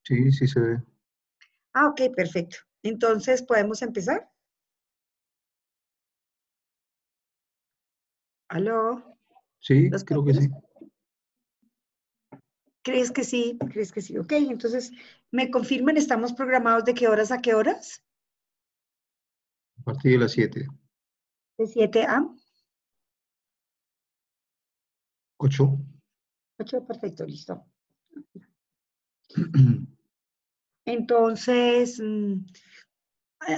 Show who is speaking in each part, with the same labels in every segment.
Speaker 1: Sí, sí se ve.
Speaker 2: Ah, ok, perfecto. Entonces, ¿podemos empezar? ¿Aló?
Speaker 1: Sí,
Speaker 2: ¿Los
Speaker 1: creo que
Speaker 2: oyes?
Speaker 1: sí.
Speaker 2: ¿Crees que sí? ¿Crees que sí? Ok, entonces, ¿me confirman? ¿Estamos programados de qué horas a qué horas?
Speaker 1: A partir de las 7.
Speaker 2: De 7 a
Speaker 1: 8.
Speaker 2: 8, perfecto, listo. Entonces,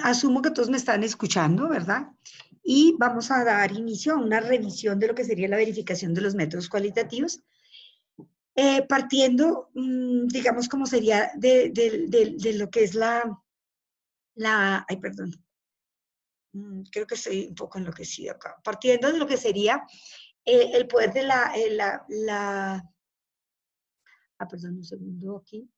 Speaker 2: asumo que todos me están escuchando, ¿verdad? Y vamos a dar inicio a una revisión de lo que sería la verificación de los métodos cualitativos, partiendo, digamos, como sería de lo que es ay, perdón, creo que estoy un poco enloquecida acá, partiendo de lo que sería el poder de perdón, un segundo aquí,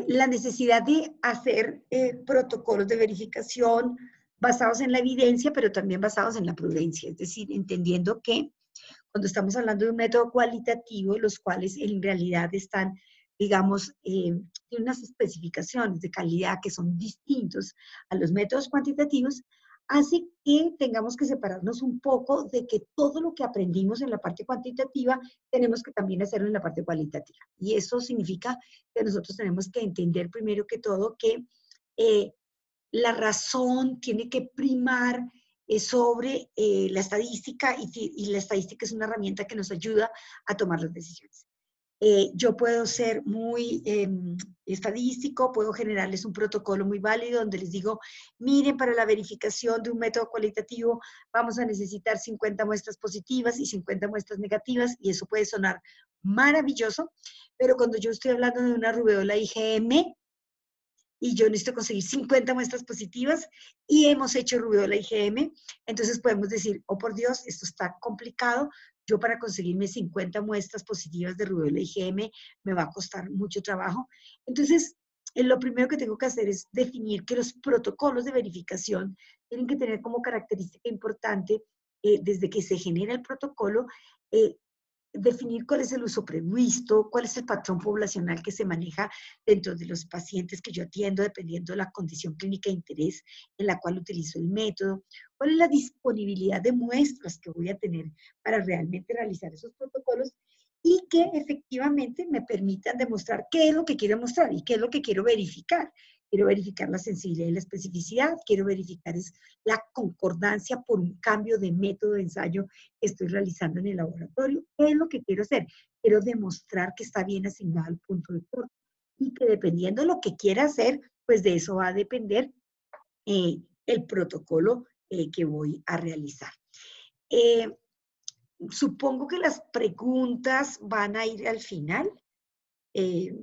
Speaker 2: la necesidad de hacer protocolos de verificación basados en la evidencia, pero también basados en la prudencia, es decir, entendiendo que cuando estamos hablando de un método cualitativo, los cuales en realidad están, digamos, tienen unas especificaciones de calidad que son distintos a los métodos cuantitativos, hace que tengamos que separarnos un poco de que todo lo que aprendimos en la parte cuantitativa tenemos que también hacerlo en la parte cualitativa. Y eso significa que nosotros tenemos que entender primero que todo que eh, la razón tiene que primar sobre la estadística y la estadística es una herramienta que nos ayuda a tomar las decisiones. Yo puedo ser muy estadístico, puedo generarles un protocolo muy válido donde les digo, miren, para la verificación de un método cualitativo vamos a necesitar 50 muestras positivas y 50 muestras negativas y eso puede sonar maravilloso, pero cuando yo estoy hablando de una rubeola IgM, y yo necesito conseguir 50 muestras positivas y hemos hecho rubiola IgM, entonces podemos decir, oh por Dios, esto está complicado, yo para conseguirme 50 muestras positivas de rubiola IgM me va a costar mucho trabajo. Entonces, lo primero que tengo que hacer es definir que los protocolos de verificación tienen que tener como característica importante, desde que se genera el protocolo, eh, definir cuál es el uso previsto, cuál es el patrón poblacional que se maneja dentro de los pacientes que yo atiendo, dependiendo de la condición clínica de interés en la cual utilizo el método, cuál es la disponibilidad de muestras que voy a tener para realmente realizar esos protocolos y que efectivamente me permitan demostrar qué es lo que quiero mostrar y qué es lo que quiero verificar. Quiero verificar la sensibilidad y la especificidad, quiero verificar es la concordancia por un cambio de método de ensayo que estoy realizando en el laboratorio. ¿Qué es lo que quiero hacer? Quiero demostrar que está bien asignado el punto de corte y que dependiendo de lo que quiera hacer, pues de eso va a depender el protocolo que voy a realizar. Eh, Supongo que las preguntas van a ir al final. Eh,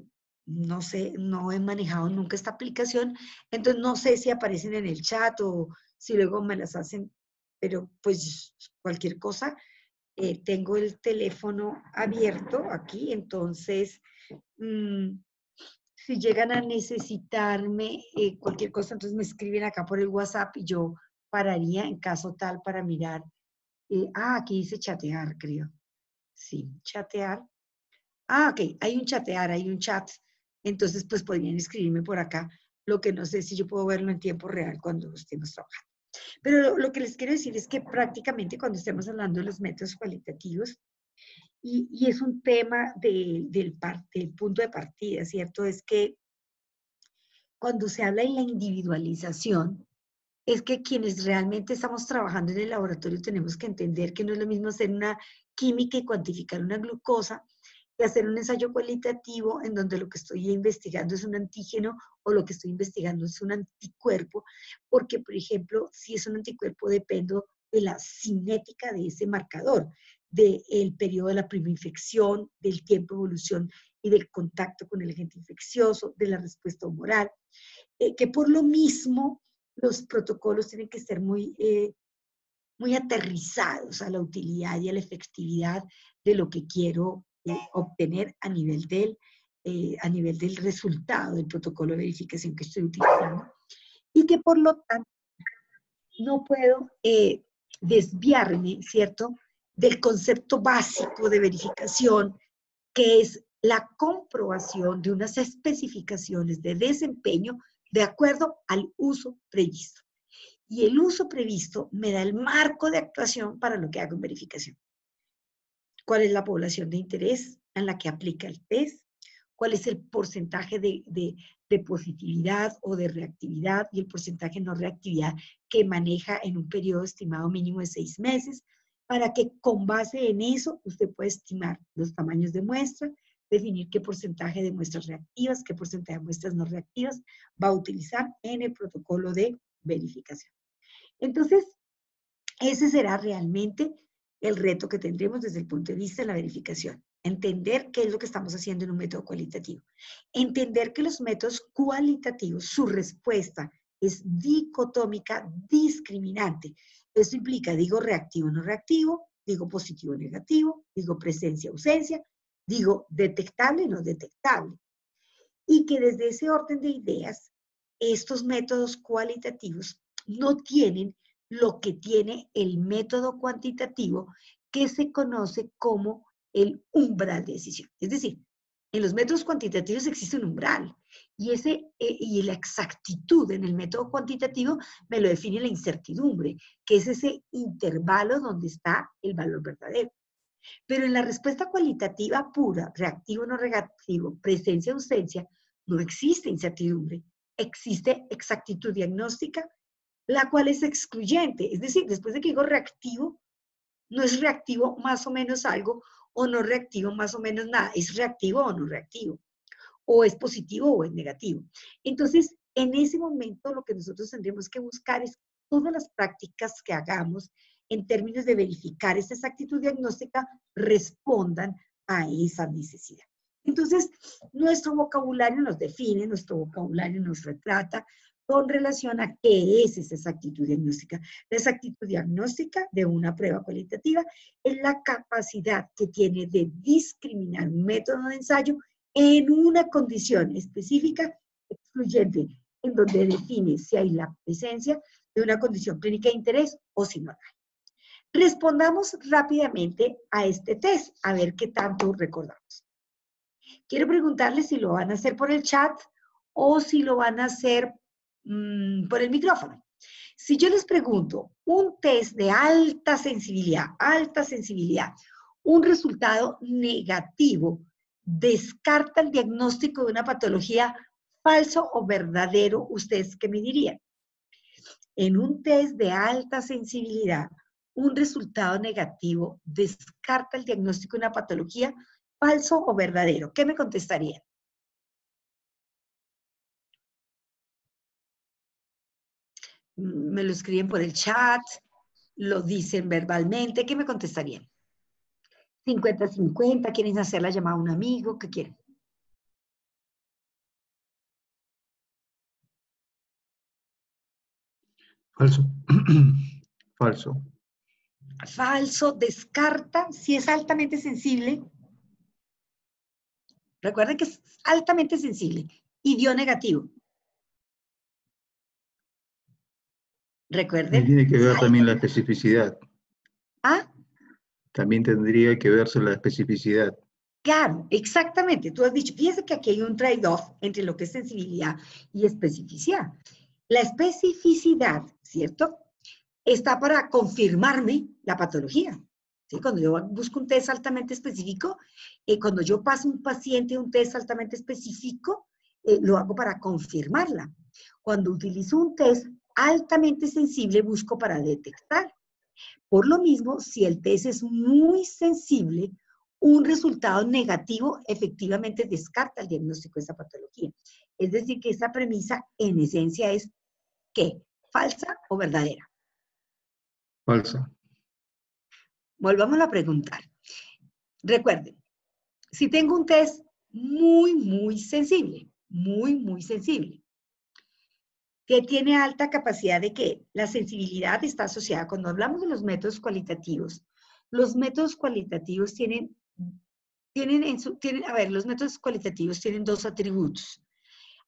Speaker 2: no sé, no he manejado nunca esta aplicación, entonces no sé si aparecen en el chat o si luego me las hacen, pero pues cualquier cosa, tengo el teléfono abierto aquí, entonces si llegan a necesitarme cualquier cosa, entonces me escriben acá por el WhatsApp y yo pararía en caso tal para mirar. Aquí dice chatear, creo. Sí, chatear. Ok, hay un chatear, hay un chat. Entonces, pues podrían escribirme por acá. Lo que no sé si yo puedo verlo en tiempo real cuando estemos trabajando. Pero lo que les quiero decir es que prácticamente cuando estemos hablando de los métodos cualitativos, y es un tema del punto de partida, ¿cierto? Es que cuando se habla de la individualización, es que quienes realmente estamos trabajando en el laboratorio tenemos que entender que no es lo mismo hacer una química y cuantificar una glucosa que hacer un ensayo cualitativo en donde lo que estoy investigando es un antígeno o lo que estoy investigando es un anticuerpo, porque, por ejemplo, si es un anticuerpo, dependo de la cinética de ese marcador, del periodo de la prima infección, del tiempo de evolución y del contacto con el agente infeccioso, de la respuesta humoral, que por lo mismo los protocolos tienen que ser muy aterrizados a la utilidad y a la efectividad de lo que quiero obtener a nivel del resultado del protocolo de verificación que estoy utilizando y que por lo tanto no puedo desviarme, ¿cierto?, del concepto básico de verificación, que es la comprobación de unas especificaciones de desempeño de acuerdo al uso previsto. Y el uso previsto me da el marco de actuación para lo que hago en verificación. ¿Cuál es la población de interés en la que aplica el test? ¿Cuál es el porcentaje de positividad o de reactividad y el porcentaje de no reactividad que maneja en un periodo estimado mínimo de 6 meses? Para que con base en eso usted pueda estimar los tamaños de muestra, definir qué porcentaje de muestras reactivas, qué porcentaje de muestras no reactivas va a utilizar en el protocolo de verificación. Entonces, ese será realmente el reto que tendremos desde el punto de vista de la verificación. Entender qué es lo que estamos haciendo en un método cualitativo. Entender que los métodos cualitativos, su respuesta es dicotómica, discriminante. Esto implica, digo reactivo, no reactivo, digo positivo, negativo, digo presencia, ausencia, digo detectable, no detectable. Y que desde ese orden de ideas, estos métodos cualitativos no tienen lo que tiene el método cuantitativo, que se conoce como el umbral de decisión. Es decir, en los métodos cuantitativos existe un umbral y la exactitud en el método cuantitativo me lo define la incertidumbre, que es ese intervalo donde está el valor verdadero. Pero en la respuesta cualitativa pura, reactivo, no reactivo, presencia, ausencia, no existe incertidumbre, existe exactitud diagnóstica, la cual es excluyente. Es decir, después de que digo reactivo, no es reactivo más o menos algo, o no reactivo más o menos nada, es reactivo o no reactivo, o es positivo o es negativo. Entonces, en ese momento lo que nosotros tendremos que buscar es todas las prácticas que hagamos en términos de verificar esa exactitud diagnóstica respondan a esa necesidad. Entonces, nuestro vocabulario nos define, nuestro vocabulario nos retrata con relación a qué es esa exactitud diagnóstica. La exactitud diagnóstica de una prueba cualitativa es la capacidad que tiene de discriminar un método de ensayo en una condición específica excluyente, en donde define si hay la presencia de una condición clínica de interés o si no la hay. Respondamos rápidamente a este test, a ver qué tanto recordamos. Quiero preguntarles si lo van a hacer por el chat o si lo van a hacer por el micrófono. Si yo les pregunto, un test de alta sensibilidad, un resultado negativo, ¿descarta el diagnóstico de una patología falso o verdadero? ¿Ustedes qué me dirían? En un test de alta sensibilidad, un resultado negativo descarta el diagnóstico de una patología falso o verdadero. ¿Qué me contestarían? Me lo escriben por el chat, lo dicen verbalmente. ¿Qué me contestarían? 50-50, ¿quieren hacer la llamada a un amigo? ¿Qué quieren?
Speaker 1: Falso. Falso.
Speaker 2: Falso, descarta, si es altamente sensible. Recuerden que es altamente sensible y dio negativo.
Speaker 1: Y
Speaker 2: Recuerden.
Speaker 1: tiene que ver también la especificidad.
Speaker 2: ¿Ah?
Speaker 1: También tendría que verse la especificidad.
Speaker 2: Claro, exactamente. Tú has dicho, fíjese que aquí hay un trade-off entre lo que es sensibilidad y especificidad. La especificidad, ¿cierto?, está para confirmarme la patología. ¿Sí? Cuando yo busco un test altamente específico, cuando yo paso un paciente un test altamente específico, lo hago para confirmarla. Cuando utilizo un test altamente sensible, busco para detectar. Por lo mismo, si el test es muy sensible, un resultado negativo efectivamente descarta el diagnóstico de esa patología. Es decir, que esa premisa en esencia es ¿qué? ¿Falsa o verdadera?
Speaker 1: Falsa.
Speaker 2: Volvamos a preguntar. Recuerden, si tengo un test muy sensible, muy sensible, que tiene alta capacidad de que la sensibilidad está asociada, cuando hablamos de los métodos cualitativos los métodos cualitativos tienen dos atributos.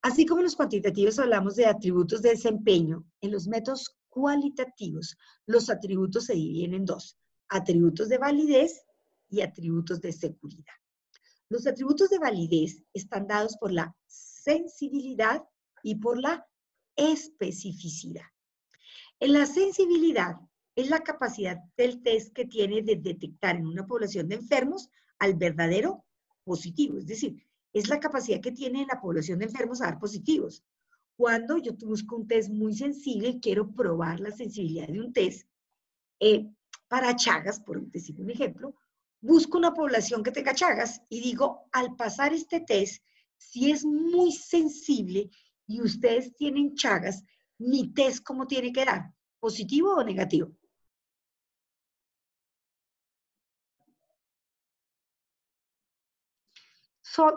Speaker 2: Así como en los cuantitativos hablamos de atributos de desempeño, en los métodos cualitativos los atributos se dividen en dos, atributos de validez y atributos de seguridad. Los atributos de validez están dados por la sensibilidad y por la especificidad. En la sensibilidad es la capacidad del test que tiene de detectar en una población de enfermos al verdadero positivo. Es decir, es la capacidad que tiene la población de enfermos a dar positivos. Cuando yo busco un test muy sensible y quiero probar la sensibilidad de un test para Chagas, por decir un ejemplo, busco una población que tenga Chagas y digo, al pasar este test, si es muy sensible y ustedes tienen Chagas, mi test, ¿cómo tiene que dar? ¿Positivo o negativo?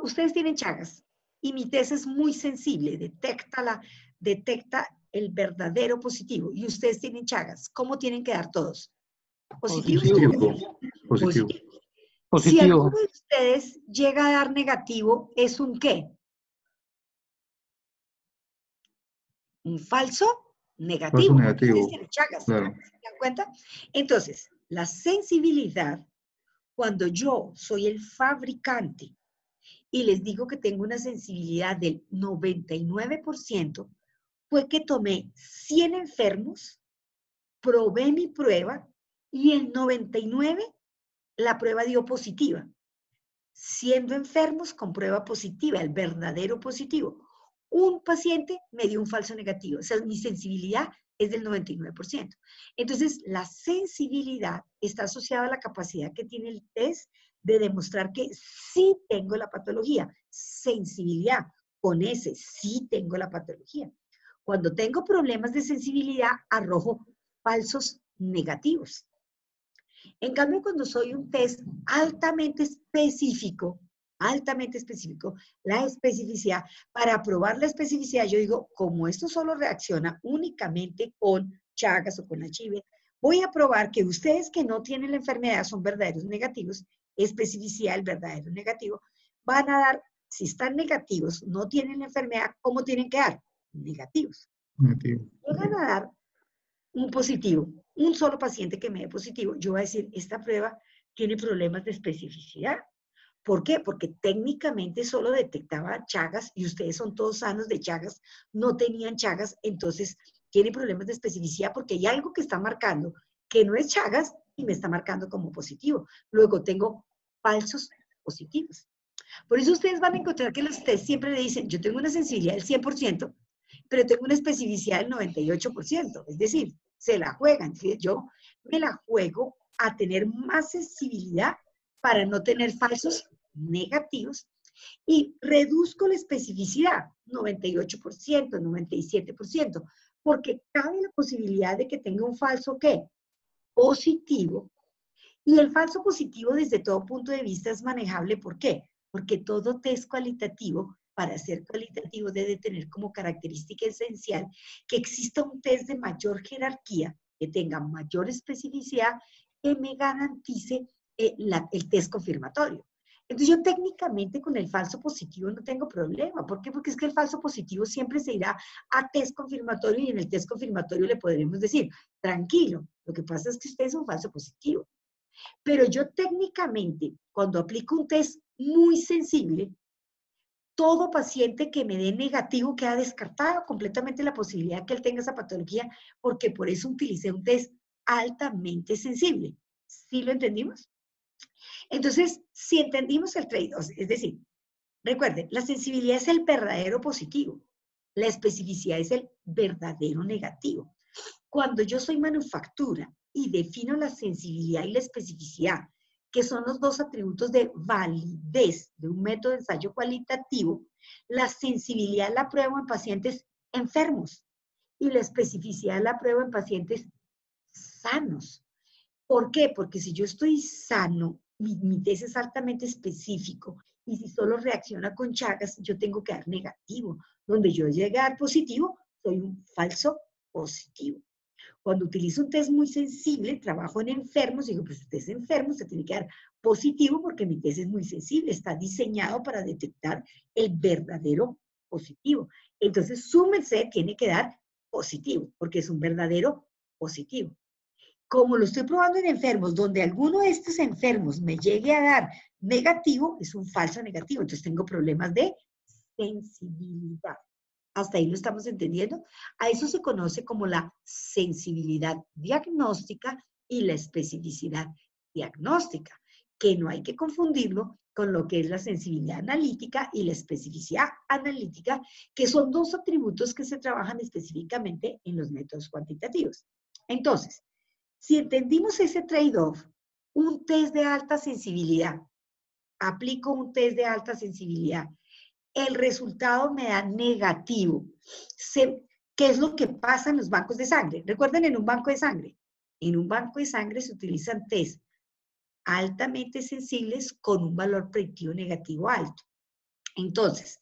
Speaker 2: Ustedes tienen Chagas y mi test es muy sensible, detecta el verdadero positivo y ustedes tienen Chagas. ¿Cómo tienen que dar todos? ¿Positivos o
Speaker 1: Positivo.
Speaker 2: negativos?
Speaker 1: Positivo.
Speaker 2: Positivos. Si alguno
Speaker 3: Positivo.
Speaker 2: de ustedes llega a dar negativo, ¿es un qué? Un falso
Speaker 1: Falso
Speaker 2: negativo, porque ustedes
Speaker 1: negativo.
Speaker 2: tienen Chagas.
Speaker 1: Claro.
Speaker 2: ¿Se dan cuenta? Entonces, la sensibilidad, cuando yo soy el fabricante y les digo que tengo una sensibilidad del 99%, fue que tomé 100 enfermos, probé mi prueba y el 99 la prueba dio positiva. Siendo enfermos con prueba positiva, el verdadero positivo. Un paciente me dio un falso negativo. O sea, mi sensibilidad es del 99%. Entonces, la sensibilidad está asociada a la capacidad que tiene el test de demostrar que sí tengo la patología. Sensibilidad, con ese sí tengo la patología. Cuando tengo problemas de sensibilidad, arrojo falsos negativos. En cambio, cuando soy un test altamente específico, la especificidad, para probar la especificidad, yo digo, como esto solo reacciona únicamente con Chagas o con HIV, voy a probar que ustedes que no tienen la enfermedad son verdaderos negativos, especificidad el verdadero negativo, van a dar, si están negativos, no tienen la enfermedad, ¿cómo tienen que dar? Negativos.
Speaker 1: Negativo.
Speaker 2: Van a dar un positivo, un solo paciente que me dé positivo, yo voy a decir, esta prueba tiene problemas de especificidad. ¿Por qué? Porque técnicamente solo detectaba Chagas y ustedes son todos sanos de Chagas, no tenían Chagas, entonces tiene problemas de especificidad porque hay algo que está marcando que no es Chagas y me está marcando como positivo. Luego tengo falsos positivos. Por eso ustedes van a encontrar que los test siempre le dicen, yo tengo una sensibilidad del 100%, pero tengo una especificidad del 98%. Es decir, se la juegan. ¿Sí? Yo me la juego a tener más sensibilidad para no tener falsos negativos y reduzco la especificidad, 98%, 97%, porque cabe la posibilidad de que tenga un falso ¿qué? Positivo. Y el falso positivo desde todo punto de vista es manejable. ¿Por qué? Porque todo test cualitativo, para ser cualitativo, debe tener como característica esencial que exista un test de mayor jerarquía, que tenga mayor especificidad, que me garantice el test confirmatorio. Entonces yo técnicamente con el falso positivo no tengo problema. ¿Por qué? Porque es que el falso positivo siempre se irá a test confirmatorio y en el test confirmatorio le podremos decir, tranquilo, lo que pasa es que usted es un falso positivo. Pero yo técnicamente, cuando aplico un test muy sensible, todo paciente que me dé negativo queda descartado completamente la posibilidad que él tenga esa patología, porque por eso utilicé un test altamente sensible. ¿Sí lo entendimos? Entonces, si entendimos el trade-off, es decir, recuerden, la sensibilidad es el verdadero positivo, la especificidad es el verdadero negativo. Cuando yo soy manufactura y defino la sensibilidad y la especificidad, que son los dos atributos de validez de un método de ensayo cualitativo, la sensibilidad la pruebo en pacientes enfermos y la especificidad la pruebo en pacientes sanos. ¿Por qué? Porque si yo estoy sano, mi test es altamente específico y si solo reacciona con Chagas, yo tengo que dar negativo. Donde yo llegue a dar positivo, soy un falso positivo. Cuando utilizo un test muy sensible, trabajo en enfermos, digo, pues usted es enfermo, usted tiene que dar positivo porque mi test es muy sensible, está diseñado para detectar el verdadero positivo. Entonces, su merced tiene que dar positivo, porque es un verdadero positivo. como lo estoy probando en enfermos, donde alguno de estos enfermos me llegue a dar negativo, es un falso negativo. Entonces tengo problemas de sensibilidad. ¿Hasta ahí lo estamos entendiendo? A eso se conoce como la sensibilidad diagnóstica y la especificidad diagnóstica, que no hay que confundirlo con lo que es la sensibilidad analítica y la especificidad analítica, que son dos atributos que se trabajan específicamente en los métodos cuantitativos. Entonces, si entendimos ese trade-off, un test de alta sensibilidad, aplico un test de alta sensibilidad, el resultado me da negativo. ¿Qué es lo que pasa en los bancos de sangre? Recuerden, en un banco de sangre. En un banco de sangre se utilizan test altamente sensibles con un valor predictivo negativo alto. Entonces,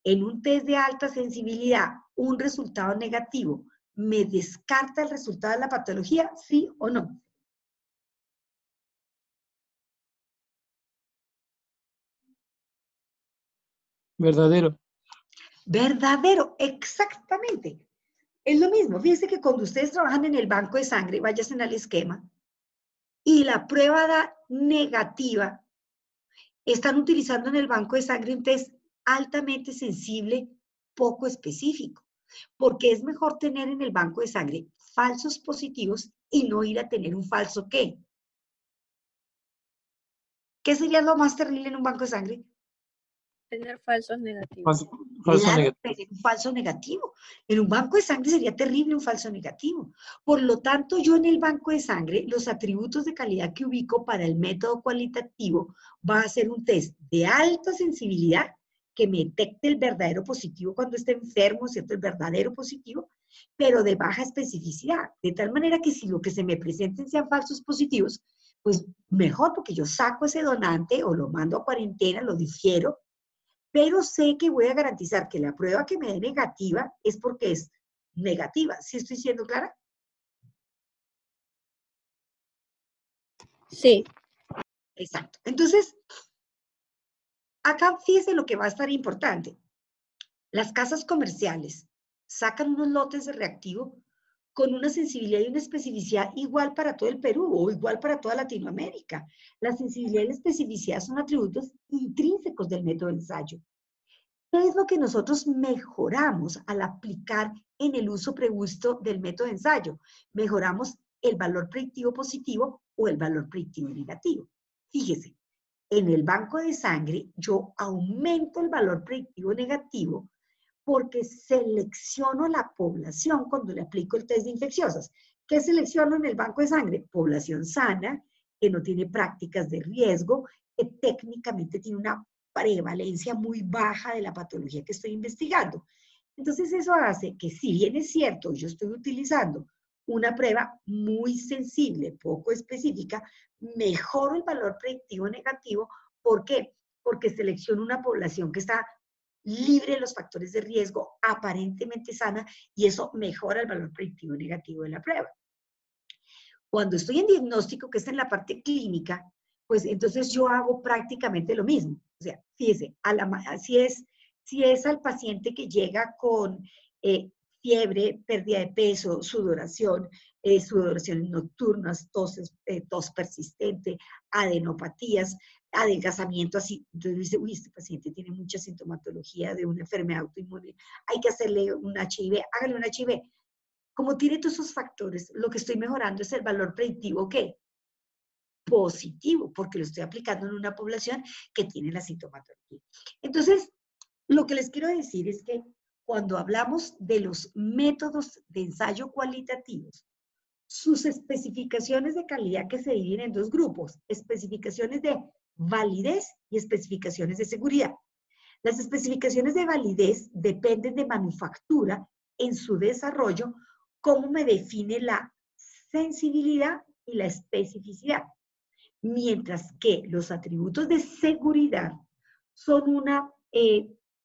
Speaker 2: en un test de alta sensibilidad, un resultado negativo, ¿me descarta el resultado de la patología? ¿Sí o no?
Speaker 3: Verdadero.
Speaker 2: Verdadero, exactamente. Es lo mismo. Fíjense que cuando ustedes trabajan en el banco de sangre, váyanse al esquema, y la prueba da negativa, están utilizando en el banco de sangre un test altamente sensible, poco específico, porque es mejor tener en el banco de sangre falsos positivos y no ir a tener un falso ¿qué? ¿Qué sería lo más terrible en un banco de sangre?
Speaker 4: Tener falsos negativos.
Speaker 3: Falso
Speaker 2: Claro,
Speaker 3: negativo.
Speaker 2: tener un falso negativo. En un banco de sangre sería terrible un falso negativo. Por lo tanto, yo en el banco de sangre, los atributos de calidad que ubico para el método cualitativo va a ser un test de alta sensibilidad que me detecte el verdadero positivo cuando esté enfermo, ¿cierto? El verdadero positivo, pero de baja especificidad. De tal manera que si lo que se me presenten sean falsos positivos, pues mejor, porque yo saco ese donante o lo mando a cuarentena, lo difiero, pero sé que voy a garantizar que la prueba que me dé negativa es porque es negativa. ¿Sí estoy siendo clara?
Speaker 4: Sí.
Speaker 2: Exacto. Entonces, acá fíjese lo que va a estar importante. Las casas comerciales sacan unos lotes de reactivo con una sensibilidad y una especificidad igual para todo el Perú o igual para toda Latinoamérica. La sensibilidad y la especificidad son atributos intrínsecos del método de ensayo. ¿Qué es lo que nosotros mejoramos al aplicar en el uso previsto del método de ensayo? Mejoramos el valor predictivo positivo o el valor predictivo negativo. Fíjese, en el banco de sangre yo aumento el valor predictivo negativo porque selecciono la población cuando le aplico el test de infecciosas. ¿Qué selecciono en el banco de sangre? Población sana, que no tiene prácticas de riesgo, que técnicamente tiene una prevalencia muy baja de la patología que estoy investigando. Entonces eso hace que, si bien es cierto, yo estoy utilizando una prueba muy sensible, poco específica, mejoro el valor predictivo negativo. ¿Por qué? Porque selecciono una población que está libre de los factores de riesgo, aparentemente sana, y eso mejora el valor predictivo negativo de la prueba. Cuando estoy en diagnóstico, que es en la parte clínica, pues entonces yo hago prácticamente lo mismo. O sea, fíjese, si es al paciente que llega con fiebre, pérdida de peso, sudoraciones nocturnas, tos persistente, adenopatías, adelgazamiento así, entonces dice, uy, este paciente tiene mucha sintomatología de una enfermedad autoinmune, hay que hacerle un HIV, hágale un HIV. Como tiene todos esos factores, lo que estoy mejorando es el valor predictivo, ¿qué? Positivo, porque lo estoy aplicando en una población que tiene la sintomatología. Entonces, lo que les quiero decir es que cuando hablamos de los métodos de ensayo cualitativos, sus especificaciones de calidad, que se dividen en dos grupos, especificaciones de validez y especificaciones de seguridad. Las especificaciones de validez dependen de manufactura en su desarrollo, cómo me define la sensibilidad y la especificidad. Mientras que los atributos de seguridad son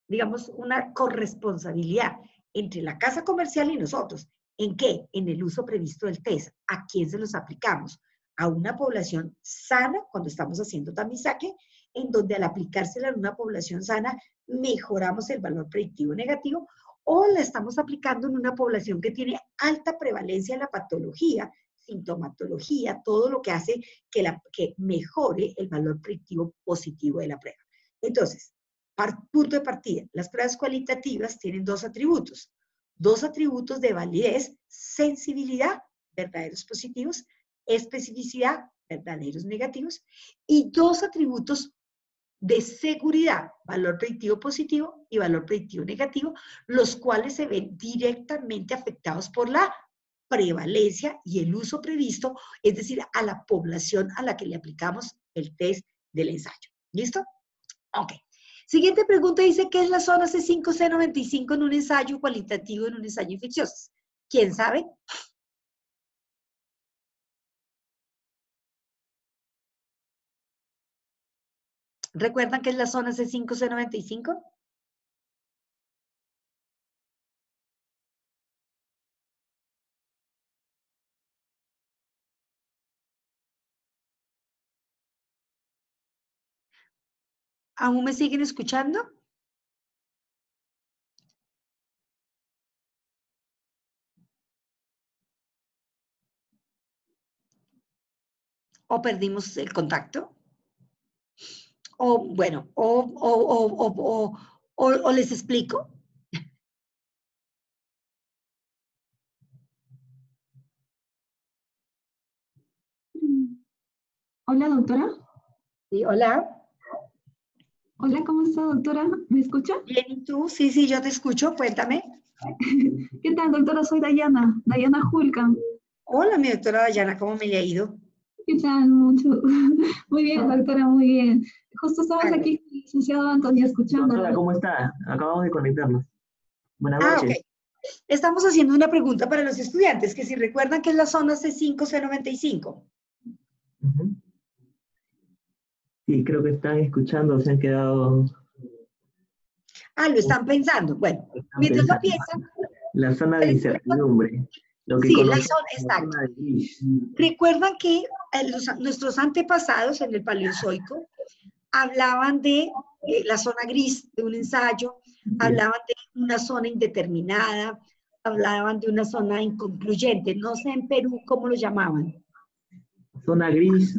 Speaker 2: digamos, una corresponsabilidad entre la casa comercial y nosotros. ¿En qué? En el uso previsto del test. ¿A quién se los aplicamos? A una población sana, cuando estamos haciendo tamizaje, en donde al aplicársela en una población sana mejoramos el valor predictivo negativo, o la estamos aplicando en una población que tiene alta prevalencia de la patología, sintomatología, todo lo que hace que mejore el valor predictivo positivo de la prueba. Entonces, punto de partida, las pruebas cualitativas tienen dos atributos de validez: sensibilidad, verdaderos positivos; especificidad, verdaderos negativos; y dos atributos de seguridad, valor predictivo positivo y valor predictivo negativo, los cuales se ven directamente afectados por la prevalencia y el uso previsto, es decir, a la población a la que le aplicamos el test del ensayo. ¿Listo? Ok. Siguiente pregunta dice, ¿qué es la zona C5-C95 en un ensayo cualitativo, en un ensayo infeccioso? ¿Quién sabe? ¿Recuerdan qué es la zona C5-C95? ¿Aún me siguen escuchando? ¿O perdimos el contacto? O bueno, o les explico.
Speaker 5: Hola, doctora.
Speaker 2: Sí, hola.
Speaker 5: Hola, ¿cómo está, doctora? ¿Me escucha?
Speaker 2: Bien, ¿y tú? Sí, sí, yo te escucho, cuéntame.
Speaker 5: ¿Qué tal, doctora? Soy Dayana Julca.
Speaker 2: Hola, mi doctora Dayana, ¿cómo me le ha ido?
Speaker 5: ¿Qué tal? Muy bien, doctora, muy bien. Justo estamos
Speaker 2: Ah,
Speaker 5: aquí con el licenciado Antonio escuchando.
Speaker 6: Doctora, ¿cómo está? Acabamos de conectarnos. Buenas
Speaker 2: ok.
Speaker 6: noches.
Speaker 2: Estamos haciendo una pregunta para los estudiantes, que si recuerdan que es la zona C5-C95.
Speaker 6: Ujú. Sí, creo que están escuchando, se han quedado.
Speaker 2: Ah, lo están pensando. Bueno,
Speaker 6: Están
Speaker 2: mientras lo
Speaker 6: pensando.
Speaker 2: piensan,
Speaker 6: La zona de
Speaker 2: les cuento.
Speaker 6: incertidumbre, lo que
Speaker 2: Sí, la
Speaker 6: conocemos
Speaker 2: zona,
Speaker 6: como
Speaker 2: exacto.
Speaker 6: zona de gris.
Speaker 2: Recuerdan que nuestros antepasados en el Paleozoico hablaban de la zona gris de un ensayo, hablaban de una zona indeterminada, hablaban de una zona inconcluyente. No sé en Perú cómo lo llamaban.
Speaker 6: Zona gris,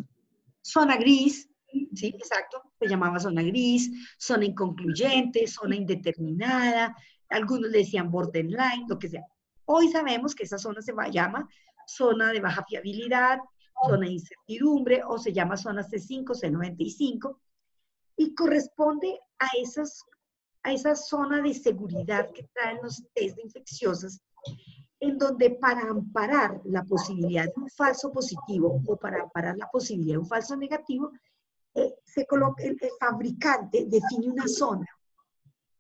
Speaker 2: Zona gris, sí, exacto, se llamaba zona gris, zona inconcluyente, zona indeterminada, algunos le decían borderline, lo que sea. Hoy sabemos que esa zona llama zona de baja fiabilidad, zona de incertidumbre, o se llama zona C5, C95, y corresponde a esa zona de seguridad que traen los test de infecciosas, en donde para amparar la posibilidad de un falso positivo o para amparar la posibilidad de un falso negativo, se coloca, el fabricante define una zona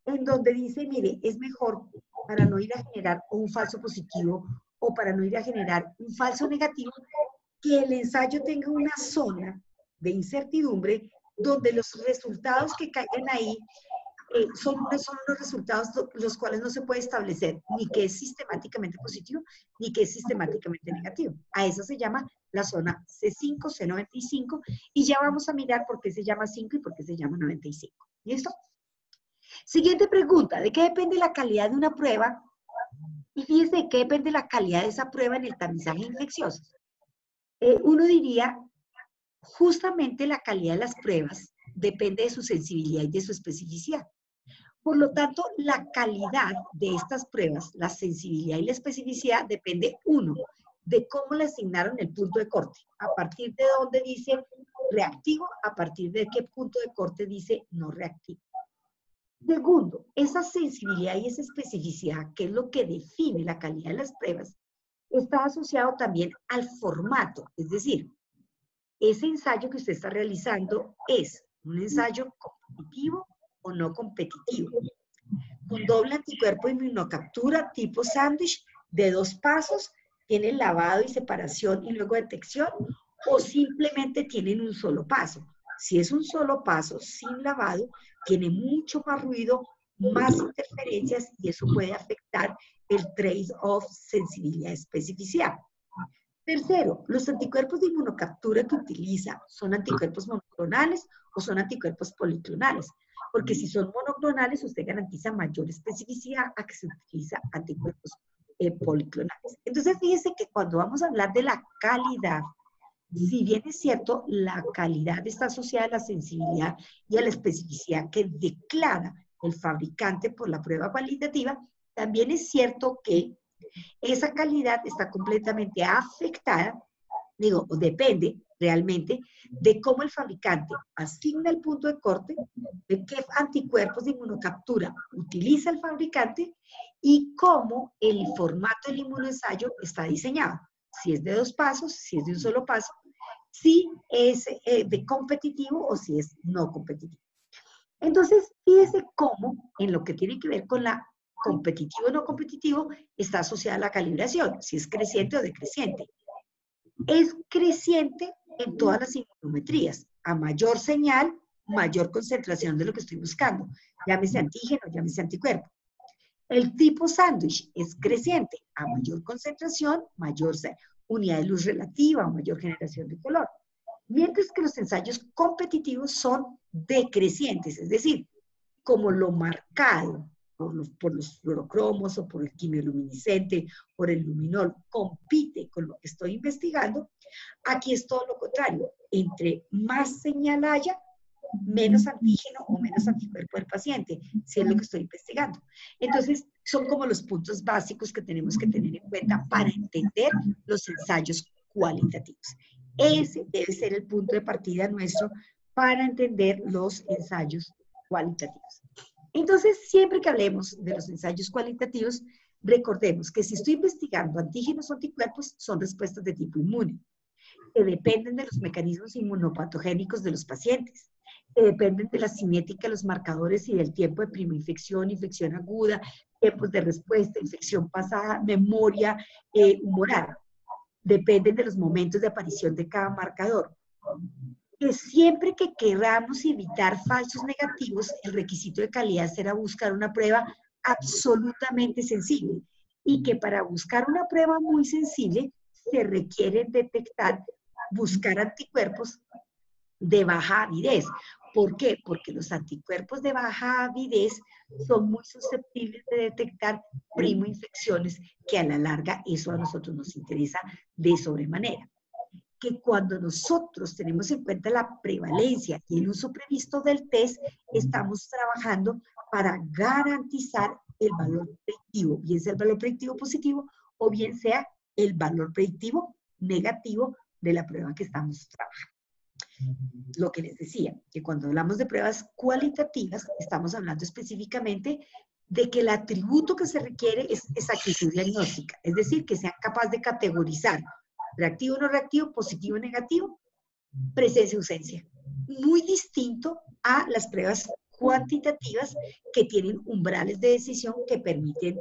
Speaker 2: en donde dice, mire, es mejor para no ir a generar un falso positivo o para no ir a generar un falso negativo, que el ensayo tenga una zona de incertidumbre donde los resultados que caigan ahí son unos resultados los cuales no se puede establecer ni que es sistemáticamente positivo ni que es sistemáticamente negativo. A eso se llama la zona C5, C95, y ya vamos a mirar por qué se llama 5 y por qué se llama 95. ¿Listo? Siguiente pregunta, ¿de qué depende la calidad de una prueba? Y fíjense de qué depende la calidad de esa prueba en el tamizaje infeccioso. Uno diría, justamente la calidad de las pruebas depende de su sensibilidad y de su especificidad. Por lo tanto, la calidad de estas pruebas, la sensibilidad y la especificidad depende, uno, de cómo le asignaron el punto de corte, a partir de dónde dice reactivo, a partir de qué punto de corte dice no reactivo. Segundo, esa sensibilidad y esa especificidad, que es lo que define la calidad de las pruebas, está asociado también al formato, es decir, ese ensayo que usted está realizando es un ensayo competitivo o no competitivo, con doble anticuerpo inmunocaptura tipo sándwich de 2 pasos, tienen lavado y separación y luego detección, o simplemente tienen un solo paso. Si es un solo paso sin lavado, tiene mucho más ruido, más interferencias, y eso puede afectar el trade-off sensibilidad-especificidad. Tercero, los anticuerpos de inmunocaptura que utiliza, ¿son anticuerpos monoclonales o son anticuerpos policlonales? Porque si son monoclonales, usted garantiza mayor especificidad a que se utiliza anticuerpos policlonales. Entonces, fíjense que cuando vamos a hablar de la calidad, si bien es cierto, la calidad está asociada a la sensibilidad y a la especificidad que declara el fabricante por la prueba cualitativa, también es cierto que esa calidad está completamente afectada, digo, depende realmente de cómo el fabricante asigna el punto de corte, de qué anticuerpos de inmunocaptura utiliza el fabricante y cómo el formato del inmunoensayo está diseñado. Si es de 2 pasos, si es de un solo paso, si es de competitivo o si es no competitivo. Entonces, fíjese cómo en lo que tiene que ver con la competitivo o no competitivo está asociada la calibración, si es creciente o decreciente. Es creciente en todas las inmunometrías. A mayor señal, mayor concentración de lo que estoy buscando. Llámese antígeno, llámese anticuerpo. El tipo sándwich es creciente. A mayor concentración, mayor unidad de luz relativa o mayor generación de color. Mientras que los ensayos competitivos son decrecientes, es decir, como lo marcado por los fluorocromos o por el quimioluminiscente, por el luminol, compite con lo que estoy investigando, aquí es todo lo contrario. Entre más señal haya, menos antígeno o menos anticuerpo del paciente, si es lo que estoy investigando. Entonces, son como los puntos básicos que tenemos que tener en cuenta para entender los ensayos cualitativos. Ese debe ser el punto de partida nuestro para entender los ensayos cualitativos. Entonces, siempre que hablemos de los ensayos cualitativos, recordemos que si estoy investigando antígenos o anticuerpos, son respuestas de tipo inmune, que dependen de los mecanismos inmunopatogénicos de los pacientes, que dependen de la cinética de los marcadores y del tiempo de primoinfección, infección aguda, tiempos de respuesta, infección pasada, memoria humoral. Dependen de los momentos de aparición de cada marcador. Que siempre que queramos evitar falsos negativos, el requisito de calidad será buscar una prueba absolutamente sensible y que para buscar una prueba muy sensible se requiere buscar anticuerpos de baja avidez. ¿Por qué? Porque los anticuerpos de baja avidez son muy susceptibles de detectar primoinfecciones, que a la larga eso a nosotros nos interesa de sobremanera. Que cuando nosotros tenemos en cuenta la prevalencia y el uso previsto del test, estamos trabajando para garantizar el valor predictivo, bien sea el valor predictivo positivo o bien sea el valor predictivo negativo de la prueba que estamos trabajando. Lo que les decía, que cuando hablamos de pruebas cualitativas, estamos hablando específicamente de que el atributo que se requiere es exactitud diagnóstica, es decir, que sean capaces de categorizar reactivo o no reactivo, positivo o negativo, presencia o ausencia. Muy distinto a las pruebas cuantitativas que tienen umbrales de decisión que permiten,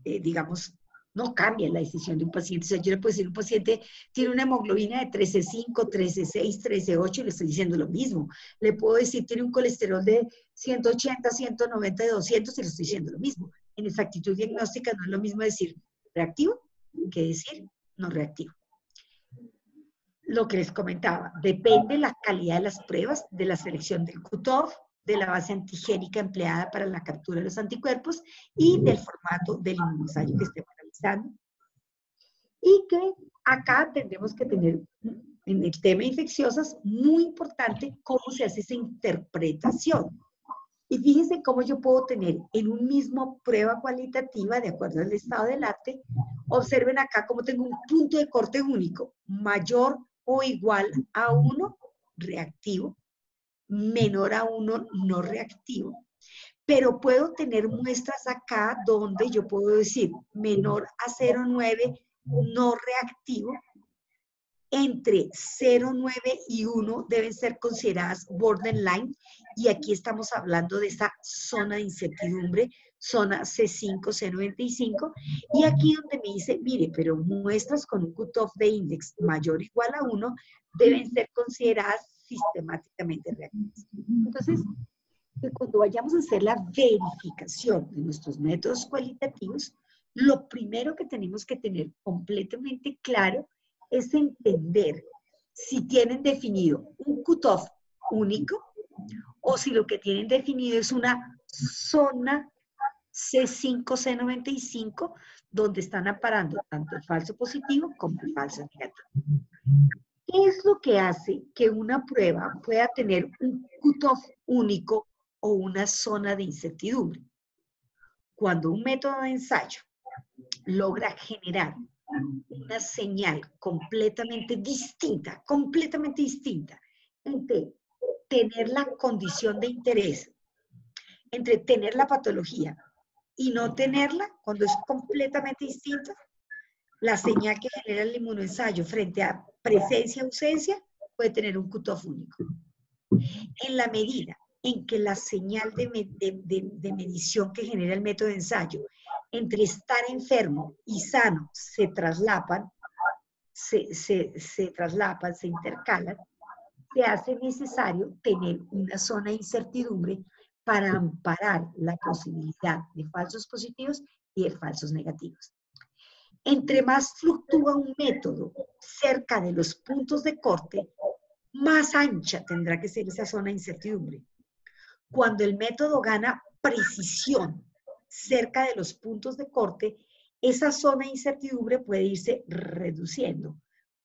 Speaker 2: digamos, no cambian la decisión de un paciente. O sea, yo le puedo decir, un paciente tiene una hemoglobina de 13,5, 13,6, 13,8 y le estoy diciendo lo mismo. Le puedo decir, tiene un colesterol de 180, 190, 200 y le estoy diciendo lo mismo. En exactitud diagnóstica no es lo mismo decir reactivo que decir no reactivo. Lo que les comentaba, depende la calidad de las pruebas, de la selección del cutoff, de la base antigénica empleada para la captura de los anticuerpos y del formato del inmunoensayo que estemos realizando. Y que acá tendremos que tener, en el tema infecciosas, muy importante cómo se hace esa interpretación. Y fíjense cómo yo puedo tener en un mismo prueba cualitativa, de acuerdo al estado del arte, observen acá cómo tengo un punto de corte único, mayor o igual a 1 reactivo, menor a 1 no reactivo. Pero puedo tener muestras acá donde yo puedo decir menor a 0,9 no reactivo, entre 0,9 y 1 deben ser consideradas borderline, y aquí estamos hablando de esa zona de incertidumbre, zona C5, C95, y aquí donde me dice, mire, pero muestras con un cutoff de index mayor o igual a 1 deben ser consideradas sistemáticamente reactivas. Entonces, que cuando vayamos a hacer la verificación de nuestros métodos cualitativos, lo primero que tenemos que tener completamente claro es entender si tienen definido un cutoff único o si lo que tienen definido es una zona C5, C95, donde están amparando tanto el falso positivo como el falso negativo. ¿Qué es lo que hace que una prueba pueda tener un cutoff único o una zona de incertidumbre? Cuando un método de ensayo logra generar una señal completamente distinta entre tener la condición de interés, entre tener la patología y no tenerla, cuando es completamente distinta, la señal que genera el inmunoensayo frente a presencia-ausencia puede tener un cutoff único. En la medida en que la señal de medición que genera el método de ensayo entre estar enfermo y sano se traslapan, se intercalan, se hace necesario tener una zona de incertidumbre para amparar la posibilidad de falsos positivos y de falsos negativos. Entre más fluctúa un método cerca de los puntos de corte, más ancha tendrá que ser esa zona de incertidumbre. Cuando el método gana precisión cerca de los puntos de corte, esa zona de incertidumbre puede irse reduciendo.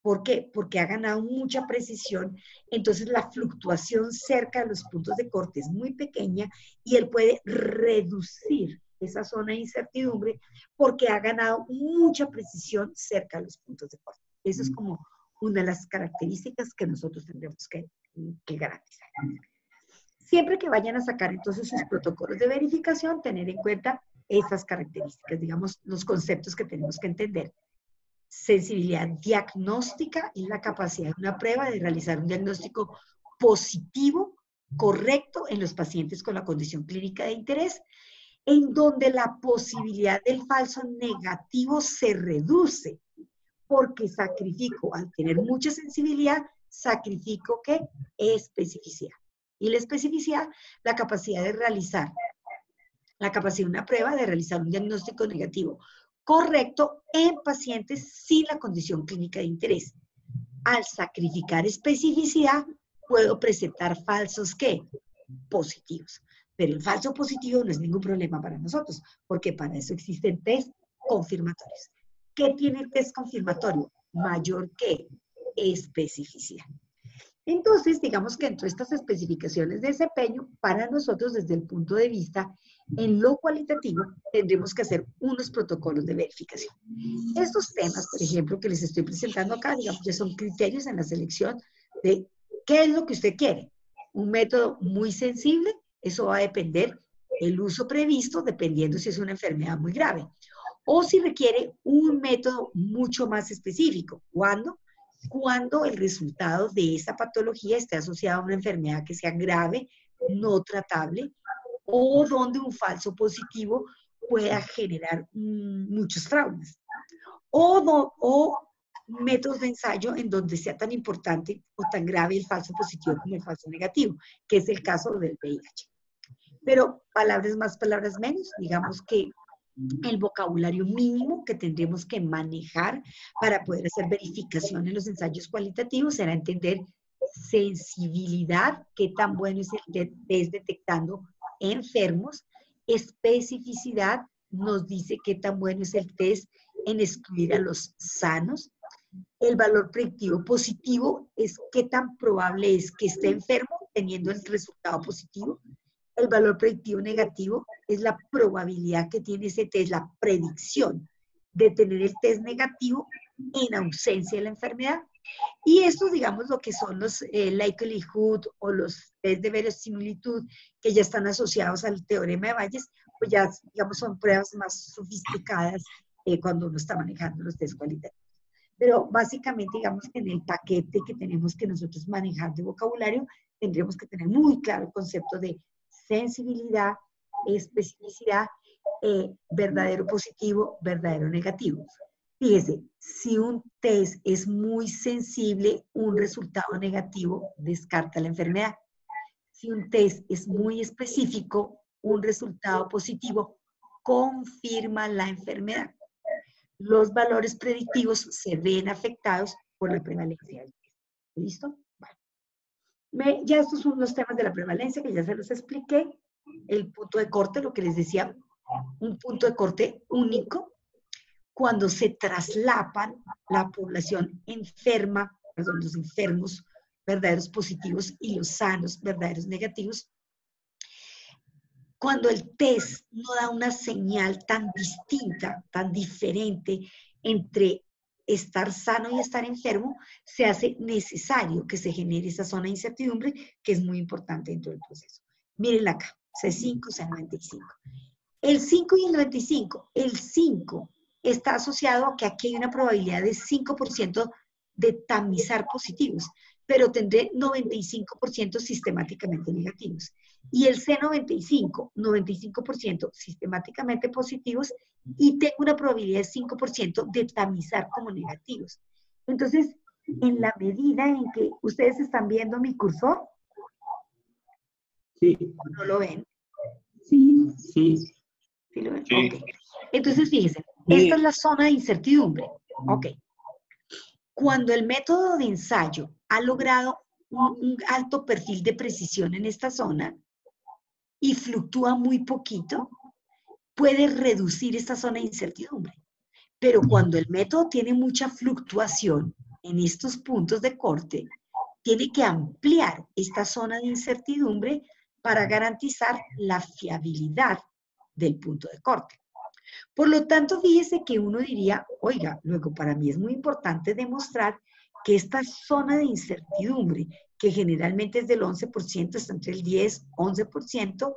Speaker 2: ¿Por qué? Porque ha ganado mucha precisión, entonces la fluctuación cerca de los puntos de corte es muy pequeña y él puede reducir esa zona de incertidumbre porque ha ganado mucha precisión cerca de los puntos de corte. Eso es como una de las características que nosotros tendremos que garantizar. Siempre que vayan a sacar entonces sus protocolos de verificación, tener en cuenta esas características, digamos, los conceptos que tenemos que entender. Sensibilidad diagnóstica es la capacidad de una prueba de realizar un diagnóstico positivo, correcto en los pacientes con la condición clínica de interés, en donde la posibilidad del falso negativo se reduce, porque sacrifico, al tener mucha sensibilidad, sacrifico ¿qué? Especificidad. Y la especificidad, la capacidad de realizar, la capacidad de una prueba de realizar un diagnóstico negativo correcto en pacientes sin la condición clínica de interés. Al sacrificar especificidad, puedo presentar falsos ¿qué? Positivos. Pero el falso positivo no es ningún problema para nosotros, porque para eso existen test confirmatorios. ¿Qué tiene el test confirmatorio? Mayor que especificidad. Entonces, digamos que entre estas especificaciones de desempeño, para nosotros desde el punto de vista en lo cualitativo, tendremos que hacer unos protocolos de verificación. Estos temas, por ejemplo, que les estoy presentando acá, digamos, ya son criterios en la selección de qué es lo que usted quiere. Un método muy sensible, eso va a depender el uso previsto, dependiendo si es una enfermedad muy grave. O si requiere un método mucho más específico. ¿Cuándo? Cuando el resultado de esa patología esté asociado a una enfermedad que sea grave, no tratable, o donde un falso positivo pueda generar muchos traumas. O métodos de ensayo en donde sea tan importante o tan grave el falso positivo como el falso negativo, que es el caso del VIH. Pero palabras más, palabras menos, digamos que el vocabulario mínimo que tendremos que manejar para poder hacer verificación en los ensayos cualitativos será entender sensibilidad, qué tan bueno es el test detectando enfermos, especificidad nos dice qué tan bueno es el test en excluir a los sanos, el valor predictivo positivo es qué tan probable es que esté enfermo teniendo el resultado positivo. El valor predictivo negativo es la probabilidad que tiene ese test, la predicción de tener el test negativo en ausencia de la enfermedad. Y estos, digamos, lo que son los likelihood o los test de verosimilitud que ya están asociados al teorema de Bayes, pues ya, digamos, son pruebas más sofisticadas cuando uno está manejando los test cualitativos. Pero básicamente, digamos que en el paquete que tenemos que nosotros manejar de vocabulario, tendríamos que tener muy claro el concepto de sensibilidad, especificidad, verdadero positivo, verdadero negativo. Fíjese, si un test es muy sensible, un resultado negativo descarta la enfermedad. Si un test es muy específico, un resultado positivo confirma la enfermedad. Los valores predictivos se ven afectados por la prevalencia del test. ¿Listo? Bueno. Ya estos son los temas de la prevalencia que ya se los expliqué. El punto de corte, lo que les decía, un punto de corte único cuando se traslapan la población enferma, perdón, los enfermos verdaderos positivos y los sanos verdaderos negativos, cuando el test no da una señal tan distinta, tan diferente entre estar sano y estar enfermo, se hace necesario que se genere esa zona de incertidumbre, que es muy importante dentro del proceso. Mírenla acá, C5, C95. El 5 y el 95. El 5 está asociado a que aquí hay una probabilidad de 5% de tamizar positivos, pero tendré 95% sistemáticamente negativos. Y el C95, 95% sistemáticamente positivos y tengo una probabilidad de 5% de tamizar como negativos. Entonces, en la medida en que ustedes están viendo mi cursor,
Speaker 6: Sí,
Speaker 2: ¿no lo ven?
Speaker 5: Sí.
Speaker 6: sí,
Speaker 2: ¿Sí lo ven?
Speaker 1: Sí.
Speaker 2: Ok. Entonces, fíjense, esta es la zona de incertidumbre. Ok. Cuando el método de ensayo ha logrado un alto perfil de precisión en esta zona y fluctúa muy poquito, puede reducir esta zona de incertidumbre. Pero cuando el método tiene mucha fluctuación en estos puntos de corte, tiene que ampliar esta zona de incertidumbre para garantizar la fiabilidad del punto de corte. Por lo tanto, fíjese que uno diría, oiga, luego para mí es muy importante demostrar que esta zona de incertidumbre, que generalmente es del 11%, está entre el 10, 11%,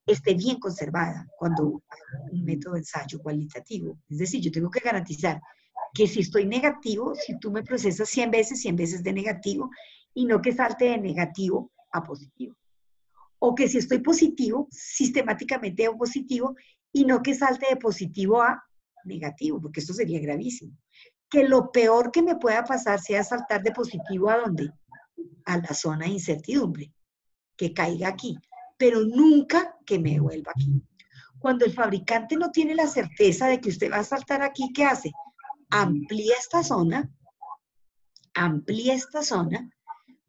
Speaker 2: esté bien conservada cuando hago un método de ensayo cualitativo. Es decir, yo tengo que garantizar que si estoy negativo, si tú me procesas 100 veces de negativo, y no que salte de negativo a positivo. O que si estoy positivo, sistemáticamente a positivo, y no que salte de positivo a negativo, porque esto sería gravísimo. Que lo peor que me pueda pasar sea saltar de positivo ¿a dónde? A la zona de incertidumbre, que caiga aquí, pero nunca que me devuelva aquí. Cuando el fabricante no tiene la certeza de que usted va a saltar aquí, ¿qué hace? Amplía esta zona